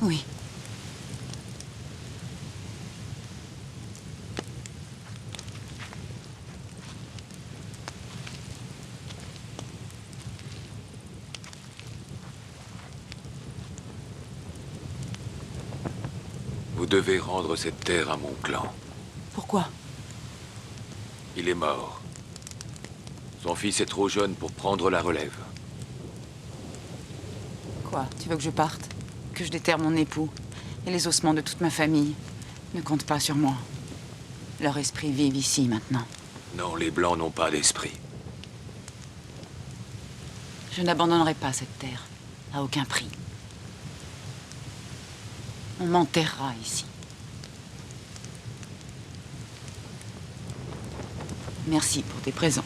Oui. Vous devez rendre cette terre à mon clan. Pourquoi? Il est mort. Son fils est trop jeune pour prendre la relève. Quoi? Tu veux que je parte? Que je déterre mon époux? Et les ossements de toute ma famille? Ne compte pas sur moi. Leur esprit vivent ici, maintenant. Non, les Blancs n'ont pas d'esprit. Je n'abandonnerai pas cette terre, à aucun prix. On m'enterrera ici. Merci pour tes présents.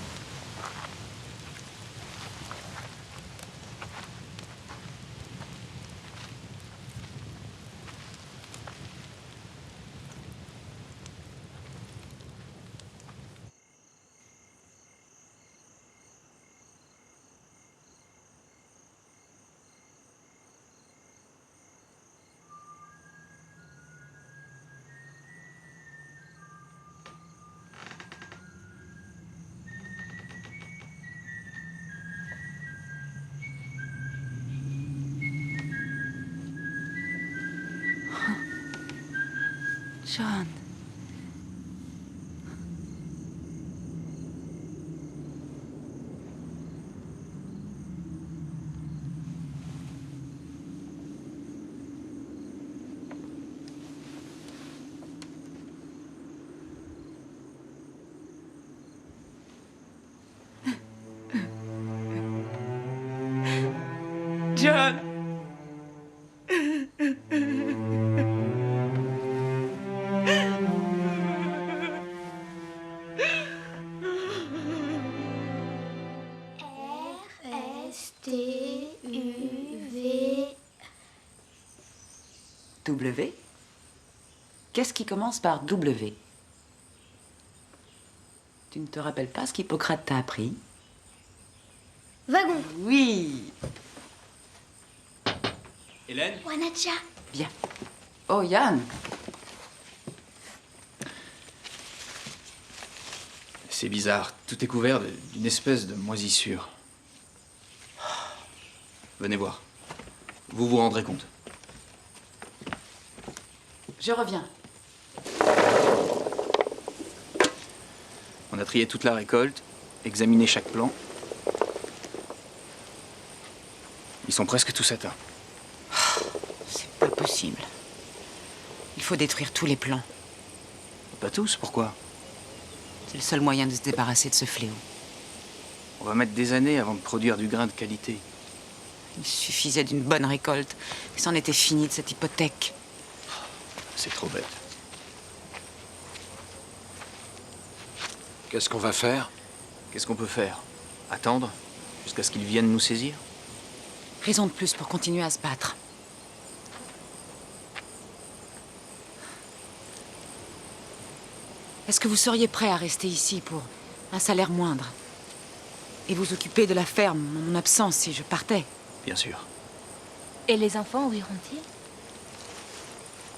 John. John. R-S-T-U-V. W? Qu'est-ce qui commence par W? Tu ne te rappelles pas ce qu'Hippocrate t'a appris? Wagon. Oui. Hélène? Wanacha. Bien. Oh, Yann. C'est bizarre, tout est couvert d'une espèce de moisissure. Venez voir. Vous vous rendrez compte. Je reviens. On a trié toute la récolte, examiné chaque plant. Ils sont presque tous atteints. C'est pas possible. Il faut détruire tous les plants. Pas tous, pourquoi? C'est le seul moyen de se débarrasser de ce fléau. On va mettre des années avant de produire du grain de qualité. Il suffisait d'une bonne récolte, et c'en était fini de cette hypothèque. C'est trop bête. Qu'est-ce qu'on va faire? Qu'est-ce qu'on peut faire? Attendre jusqu'à ce qu'ils viennent nous saisir? Raison de plus pour continuer à se battre. Est-ce que vous seriez prêt à rester ici pour un salaire moindre? Et vous occuper de la ferme en mon absence si je partais? Bien sûr. Et les enfants, où iront-ils?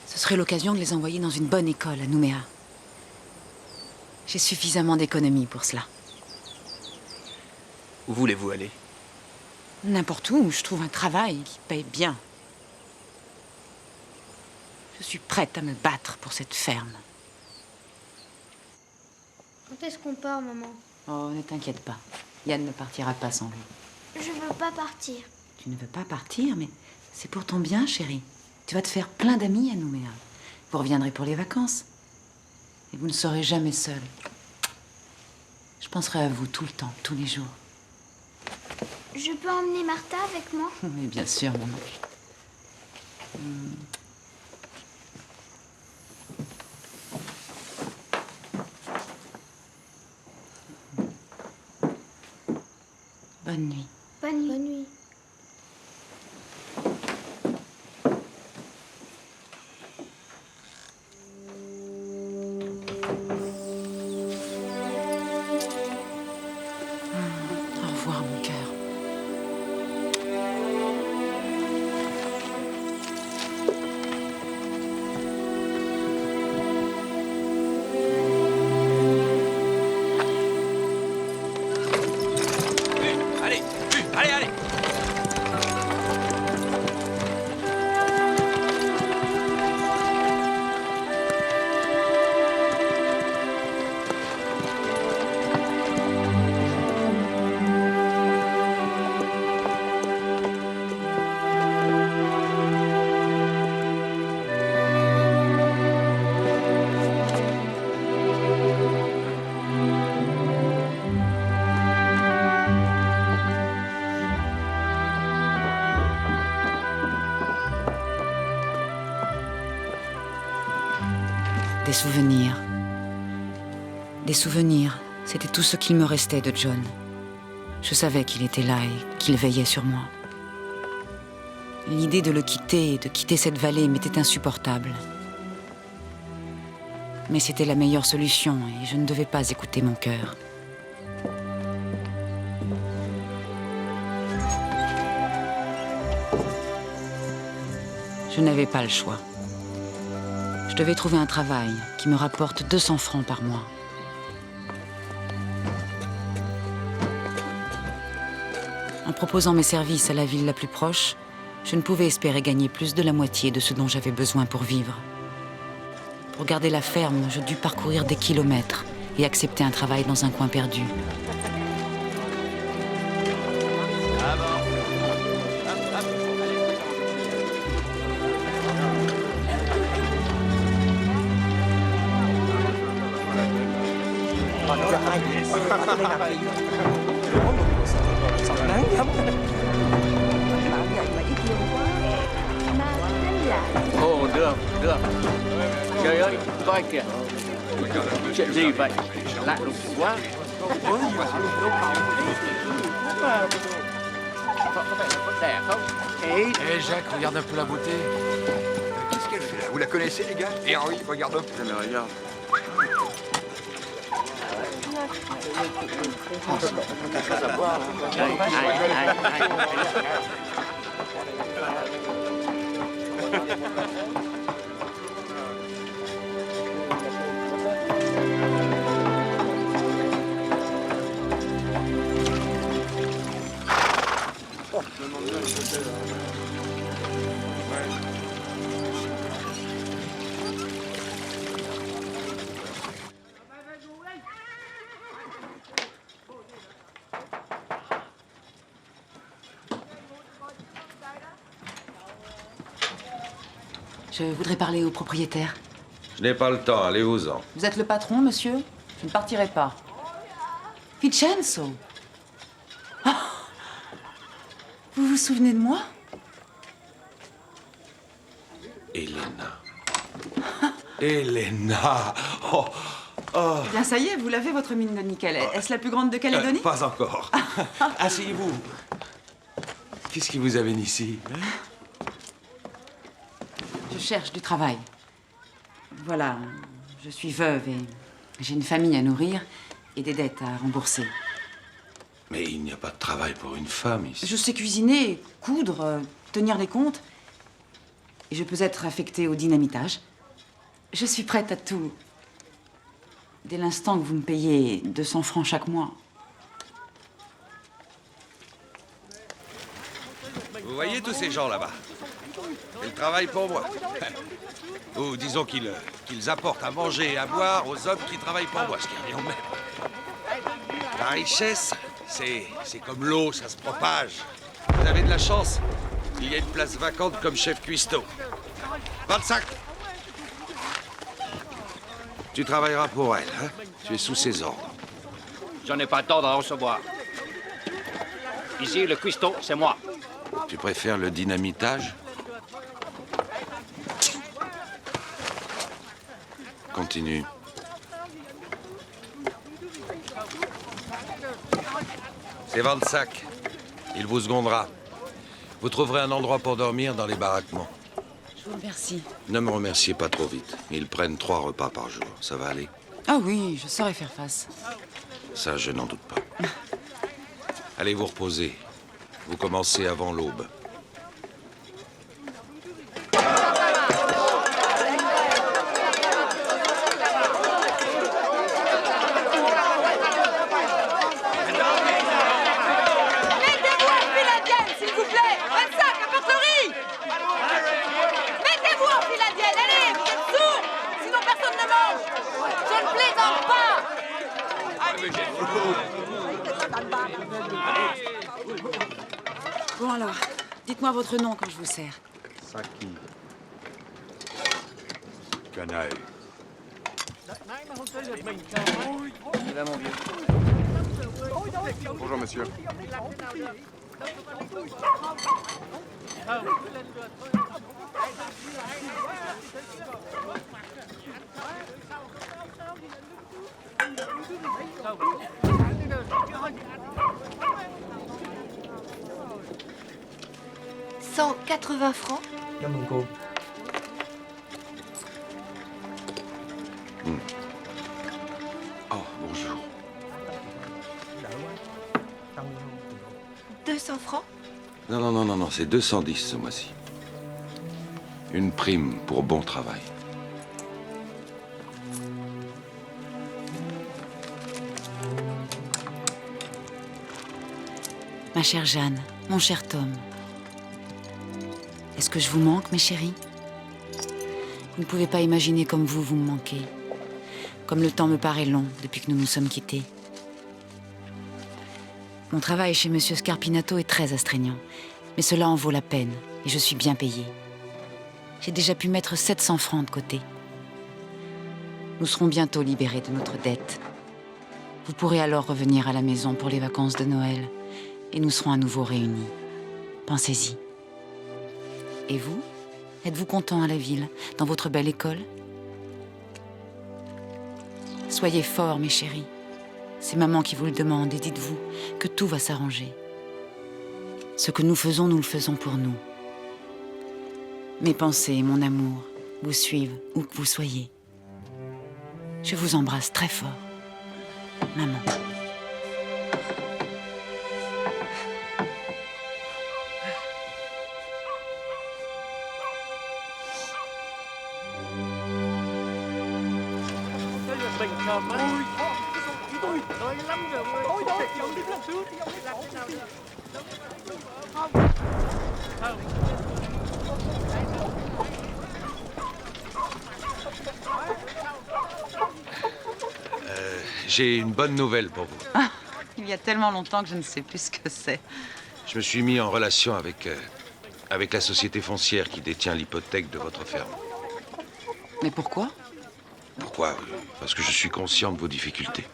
Ce serait l'occasion de les envoyer dans une bonne école à Nouméa. J'ai suffisamment d'économies pour cela. Où voulez-vous aller? N'importe où je trouve un travail qui paye bien. Je suis prête à me battre pour cette ferme. Quand est-ce qu'on part, maman? Oh, ne t'inquiète pas. Yann ne partira pas sans lui. Je veux pas partir. Tu ne veux pas partir, mais c'est pour ton bien, chérie. Tu vas te faire plein d'amis à Nouméa. Vous reviendrez pour les vacances. Et vous ne serez jamais seul. Je penserai à vous tout le temps, tous les jours. Je peux emmener Martha avec moi? Oui, bien sûr, maman. Bonne nuit. Bonne nuit. Bonne nuit. Au revoir, mon cœur. Allez, allez, allez! Des souvenirs. Des souvenirs, c'était tout ce qu'il me restait de John. Je savais qu'il était là et qu'il veillait sur moi. L'idée de le quitter et de quitter cette vallée m'était insupportable. Mais c'était la meilleure solution et je ne devais pas écouter mon cœur. Je n'avais pas le choix. Je devais trouver un travail qui me rapporte 200 francs par mois. En proposant mes services à la ville la plus proche, je ne pouvais espérer gagner plus de la moitié de ce dont j'avais besoin pour vivre. Pour garder la ferme, je dus parcourir des kilomètres et accepter un travail dans un coin perdu. Ồ, được. Trời ơi, coi kìa. Chuyện gì vậy? Lạ lùng quá. Có phải là con đẻ không? Hé, Jacques, regarde un peu la beauté. Qu'est-ce qu'elle fait là? Vous la connaissez, les gars? Et Henri, regarde un peu. Mais regarde. Je voudrais parler au propriétaire. Je n'ai pas le temps, allez-vous-en. Vous êtes le patron, monsieur? Je ne partirai pas. Vincenzo! Ah, vous vous souvenez de moi? Elena. Elena. Oh. Oh. Eh bien, ça y est, vous l'avez, votre mine de nickel. Est-ce la plus grande de Calédonie? Pas encore. Asseyez-vous. Qu'est-ce qui vous amène ici? Je cherche du travail. Voilà, je suis veuve et j'ai une famille à nourrir et des dettes à rembourser. Mais il n'y a pas de travail pour une femme ici. Je sais cuisiner, coudre, tenir les comptes. Et je peux être affectée au dynamitage. Je suis prête à tout. Dès l'instant que vous me payez 200 francs chaque mois. Vous voyez tous ces gens là-bas? Ils travaillent pour moi. Ou disons qu'ils apportent à manger et à boire aux hommes qui travaillent pour moi, ce qui revient au même. La richesse, c'est comme l'eau, ça se propage. Vous avez de la chance. Il y a une place vacante comme chef cuistot. 25. Tu travailleras pour elle, hein? Tu es sous ses ordres. J'en ai pas tant à recevoir. Ici, le cuistot, c'est moi. Tu préfères le dynamitage? Continue. C'est 25. Il vous secondera. Vous trouverez un endroit pour dormir dans les baraquements. Je vous remercie. Ne me remerciez pas trop vite. Ils prennent 3 repas par jour. Ça va aller? Ah oui, je saurais faire face. Ça, je n'en doute pas. Allez vous reposer. Vous commencez avant l'aube. Bon alors, dites-moi votre nom quand je vous sers. Saki. Canaille. C'est là, mon vieux. Bonjour, monsieur. 80 francs. Cảm ơn cô. Oh, bonjour. 200 francs. Non, c'est 210 ce mois-ci. Une prime pour bon travail. Ma chère Jeanne, mon cher Tom. Est-ce que je vous manque, mes chéris? Vous ne pouvez pas imaginer comme vous me manquez. Comme le temps me paraît long depuis que nous nous sommes quittés. Mon travail chez Monsieur Scarpinato est très astreignant, mais cela en vaut la peine et je suis bien payée. J'ai déjà pu mettre 700 francs de côté. Nous serons bientôt libérés de notre dette. Vous pourrez alors revenir à la maison pour les vacances de Noël et nous serons à nouveau réunis. Pensez-y. Et vous? Êtes-vous content à la ville, dans votre belle école? Soyez forts, mes chéris. C'est maman qui vous le demande et dites-vous que tout va s'arranger. Ce que nous faisons, nous le faisons pour nous. Mes pensées, mon amour, vous suivent où que vous soyez. Je vous embrasse très fort. Maman. J'ai une bonne nouvelle pour vous. Ah, il y a tellement longtemps que je ne sais plus ce que c'est. Je me suis mis en relation avec la société foncière qui détient l'hypothèque de votre ferme. Mais pourquoi? Pourquoi? Parce que je suis conscient de vos difficultés.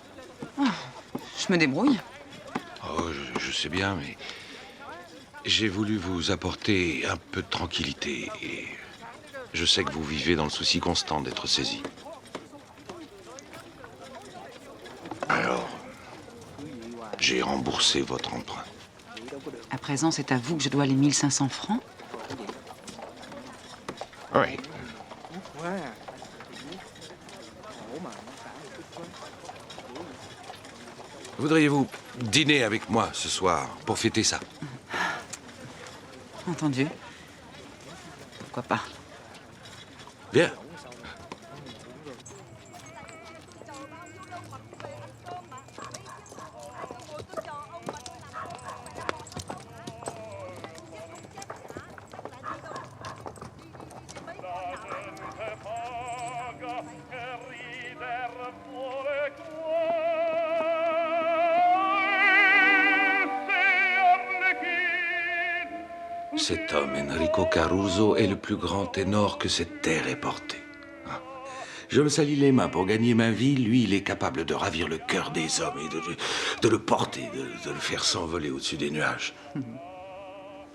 Oh, je me débrouille. Oh, je sais bien, mais j'ai voulu vous apporter un peu de tranquillité et je sais que vous vivez dans le souci constant d'être saisi. Alors, j'ai remboursé votre emprunt. À présent, c'est à vous que je dois les 1500 francs? Oui. Voudriez-vous dîner avec moi ce soir pour fêter ça? Entendu. Pourquoi pas? Bien. Cet homme, Enrico Caruso, est le plus grand ténor que cette terre ait porté. Je me salis les mains pour gagner ma vie. Lui, il est capable de ravir le cœur des hommes et de le porter, de le faire s'envoler au-dessus des nuages.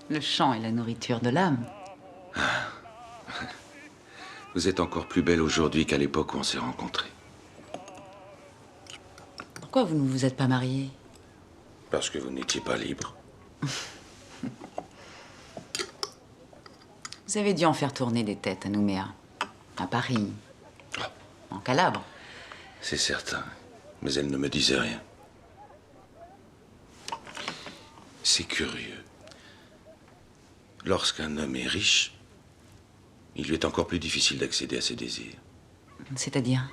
Le chant est la nourriture de l'âme. Vous êtes encore plus belle aujourd'hui qu'à l'époque où on s'est rencontrés. Pourquoi vous ne vous êtes pas mariée? Parce que vous n'étiez pas libre. Vous avez dû en faire tourner des têtes à Nouméa, à Paris, en Calabre. C'est certain, mais elle ne me disait rien. C'est curieux. Lorsqu'un homme est riche, il lui est encore plus difficile d'accéder à ses désirs. C'est-à-dire?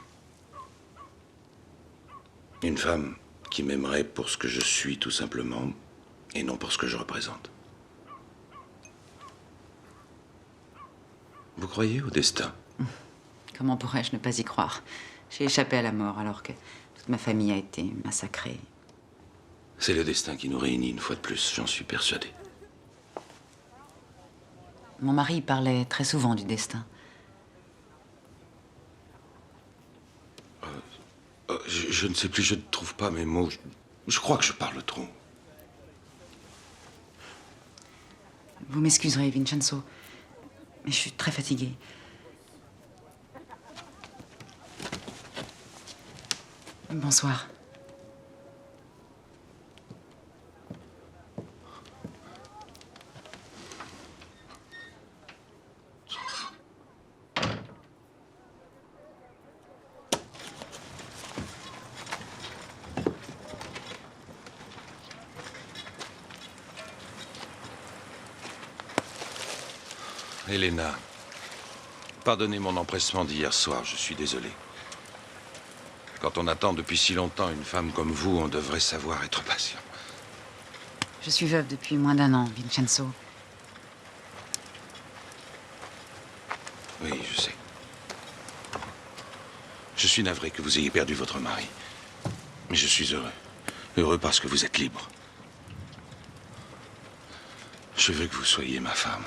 Une femme qui m'aimerait pour ce que je suis, tout simplement, et non pour ce que je représente. Vous croyez au destin? Comment pourrais-je ne pas y croire? J'ai échappé à la mort alors que toute ma famille a été massacrée. C'est le destin qui nous réunit une fois de plus, j'en suis persuadé. Mon mari parlait très souvent du destin. Je ne sais plus, je ne trouve pas mes mots. Je crois que je parle trop. Vous m'excuserez, Vincenzo, mais je suis très fatiguée. Bonsoir. Elena, pardonnez mon empressement d'hier soir, je suis désolé. Quand on attend depuis si longtemps une femme comme vous, on devrait savoir être patient. Je suis veuve depuis moins d'1 an, Vincenzo. Oui, je sais. Je suis navré que vous ayez perdu votre mari. Mais je suis heureux. Heureux parce que vous êtes libre. Je veux que vous soyez ma femme.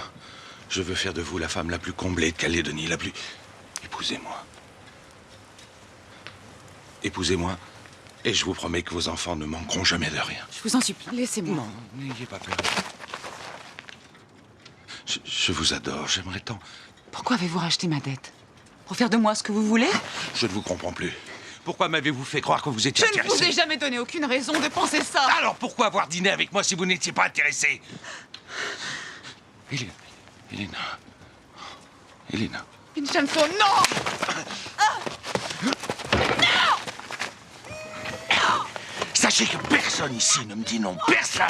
Je veux faire de vous la femme la plus comblée de Calédonie, la plus... Épousez-moi. Épousez-moi, et je vous promets que vos enfants ne manqueront jamais de rien. Je vous en supplie, laissez-moi. Non, n'ayez pas peur. Je vous adore, j'aimerais tant... Pourquoi avez-vous racheté ma dette? Pour faire de moi ce que vous voulez? Je ne vous comprends plus. Pourquoi m'avez-vous fait croire que vous étiez intéressé? Je ne vous ai jamais donné aucune raison de penser ça. Alors pourquoi avoir dîné avec moi si vous n'étiez pas intéressé? Elena. Elena. Vincenzo, non! Sachez que personne ici ne me dit non. Personne!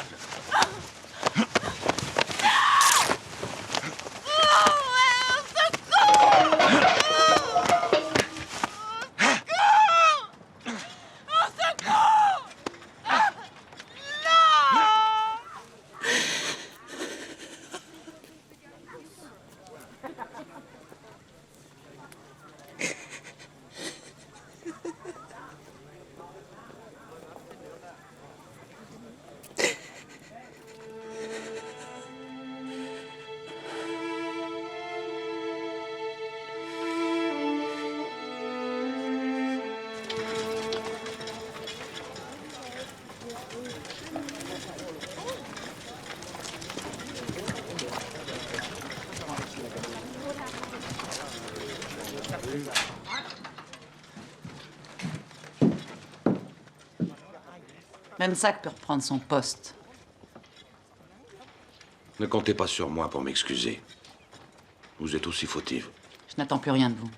Mensac peut reprendre son poste. Ne comptez pas sur moi pour m'excuser. Vous êtes aussi fautive. Je n'attends plus rien de vous.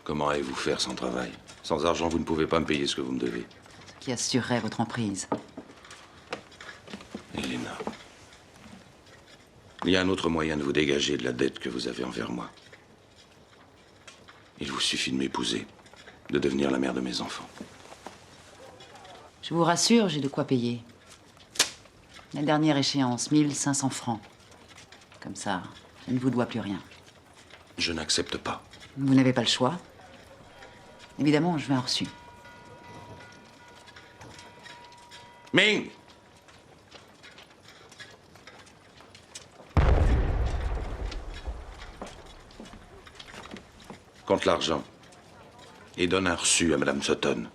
Comment allez-vous faire sans travail? Sans argent, vous ne pouvez pas me payer ce que vous me devez. Ce qui assurerait votre emprise. Elena. Il y a un autre moyen de vous dégager de la dette que vous avez envers moi. Il vous suffit de m'épouser, de devenir la mère de mes enfants. Je vous rassure, j'ai de quoi payer. La dernière échéance, 1500 francs. Comme ça, je ne vous dois plus rien. Je n'accepte pas. Vous n'avez pas le choix. Évidemment, je veux un reçu. Ming! Compte l'argent et donne un reçu à Madame Sutton.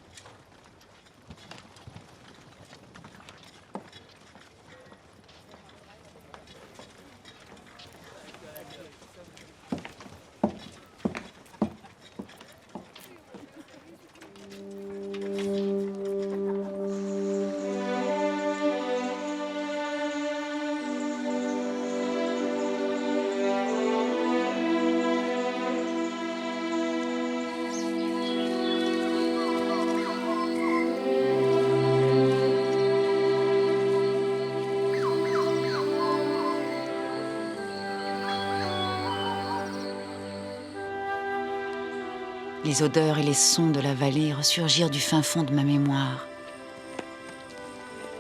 Les odeurs et les sons de la vallée ressurgirent du fin fond de ma mémoire.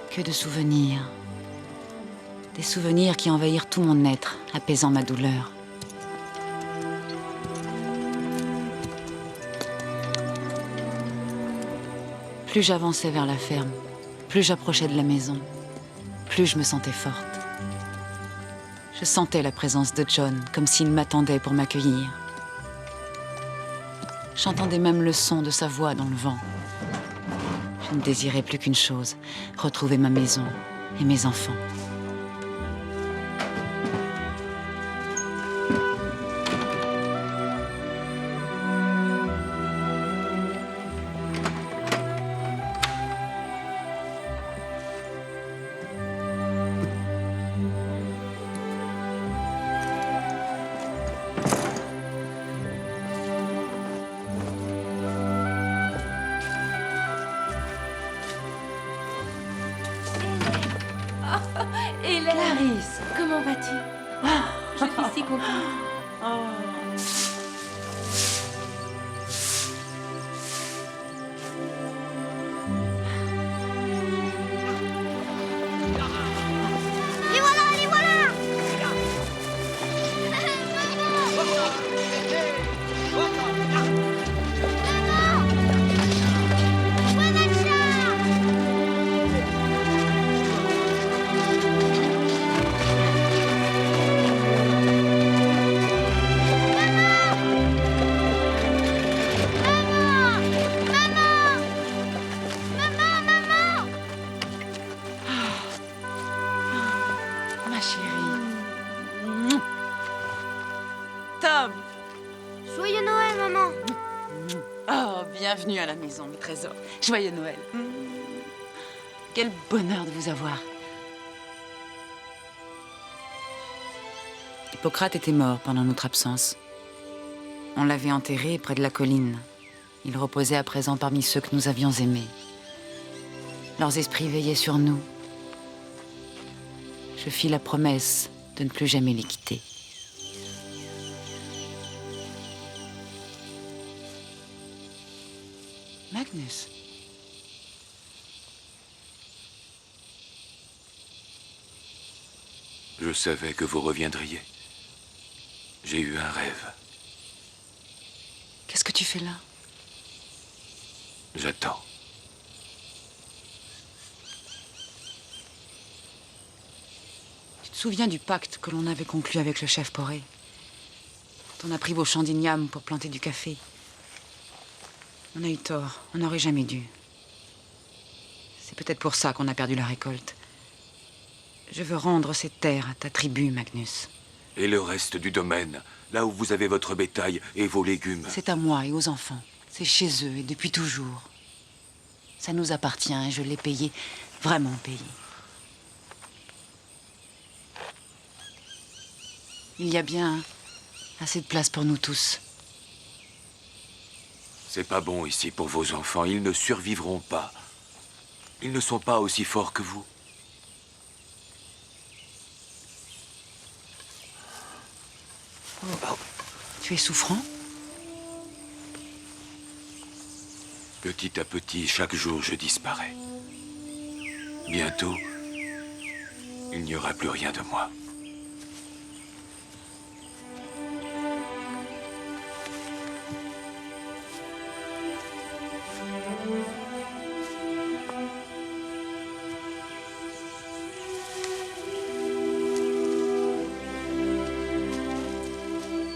Que de souvenirs. Des souvenirs qui envahirent tout mon être, apaisant ma douleur. Plus j'avançais vers la ferme, plus j'approchais de la maison, plus je me sentais forte. Je sentais la présence de John, comme s'il m'attendait pour m'accueillir. J'entendais même le son de sa voix dans le vent. Je ne désirais plus qu'une chose, retrouver ma maison et mes enfants. Hélène, Clarisse, comment vas-tu? Ah, si contente. Oh. Les voilà, les voilà. Ma chérie. Tom. Joyeux Noël, maman. Oh, bienvenue à la maison, mes trésors. Joyeux Noël. Quel bonheur de vous avoir. Hippocrate était mort pendant notre absence. On l'avait enterré près de la colline. Il reposait à présent parmi ceux que nous avions aimés. Leurs esprits veillaient sur nous. Je fis la promesse de ne plus jamais les quitter. Magnus. Je savais que vous reviendriez. J'ai eu un rêve. Qu'est-ce que tu fais là? J'attends. Tu te souviens du pacte que l'on avait conclu avec le chef Poré? On a pris vos champs d'igname pour planter du café. On a eu tort, on n'aurait jamais dû. C'est peut-être pour ça qu'on a perdu la récolte. Je veux rendre cette terre à ta tribu, Magnus. Et le reste du domaine, là où vous avez votre bétail et vos légumes. C'est à moi et aux enfants. C'est chez eux et depuis toujours. Ça nous appartient et je l'ai payé, vraiment payé. Il y a bien assez de place pour nous tous. C'est pas bon ici pour vos enfants. Ils ne survivront pas. Ils ne sont pas aussi forts que vous. Oh. Tu es souffrant? Petit à petit, chaque jour, je disparais. Bientôt, il n'y aura plus rien de moi.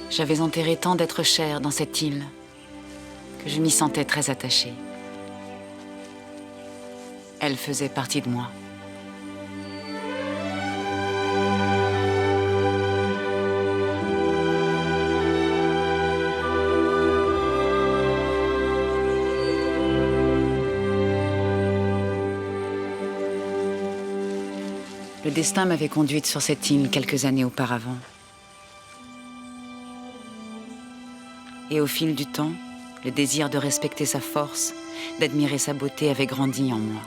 J'avais enterré tant d'êtres chers dans cette île que je m'y sentais très attachée. Elle faisait partie de moi. Le destin m'avait conduite sur cette île quelques années auparavant. Et au fil du temps, le désir de respecter sa force, d'admirer sa beauté avait grandi en moi.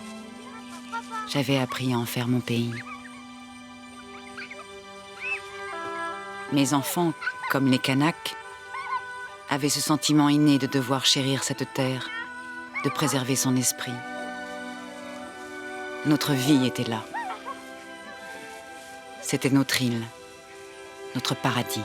J'avais appris à en faire mon pays. Mes enfants, comme les Kanaks, avaient ce sentiment inné de devoir chérir cette terre, de préserver son esprit. Notre vie était là. C'était notre île, notre paradis.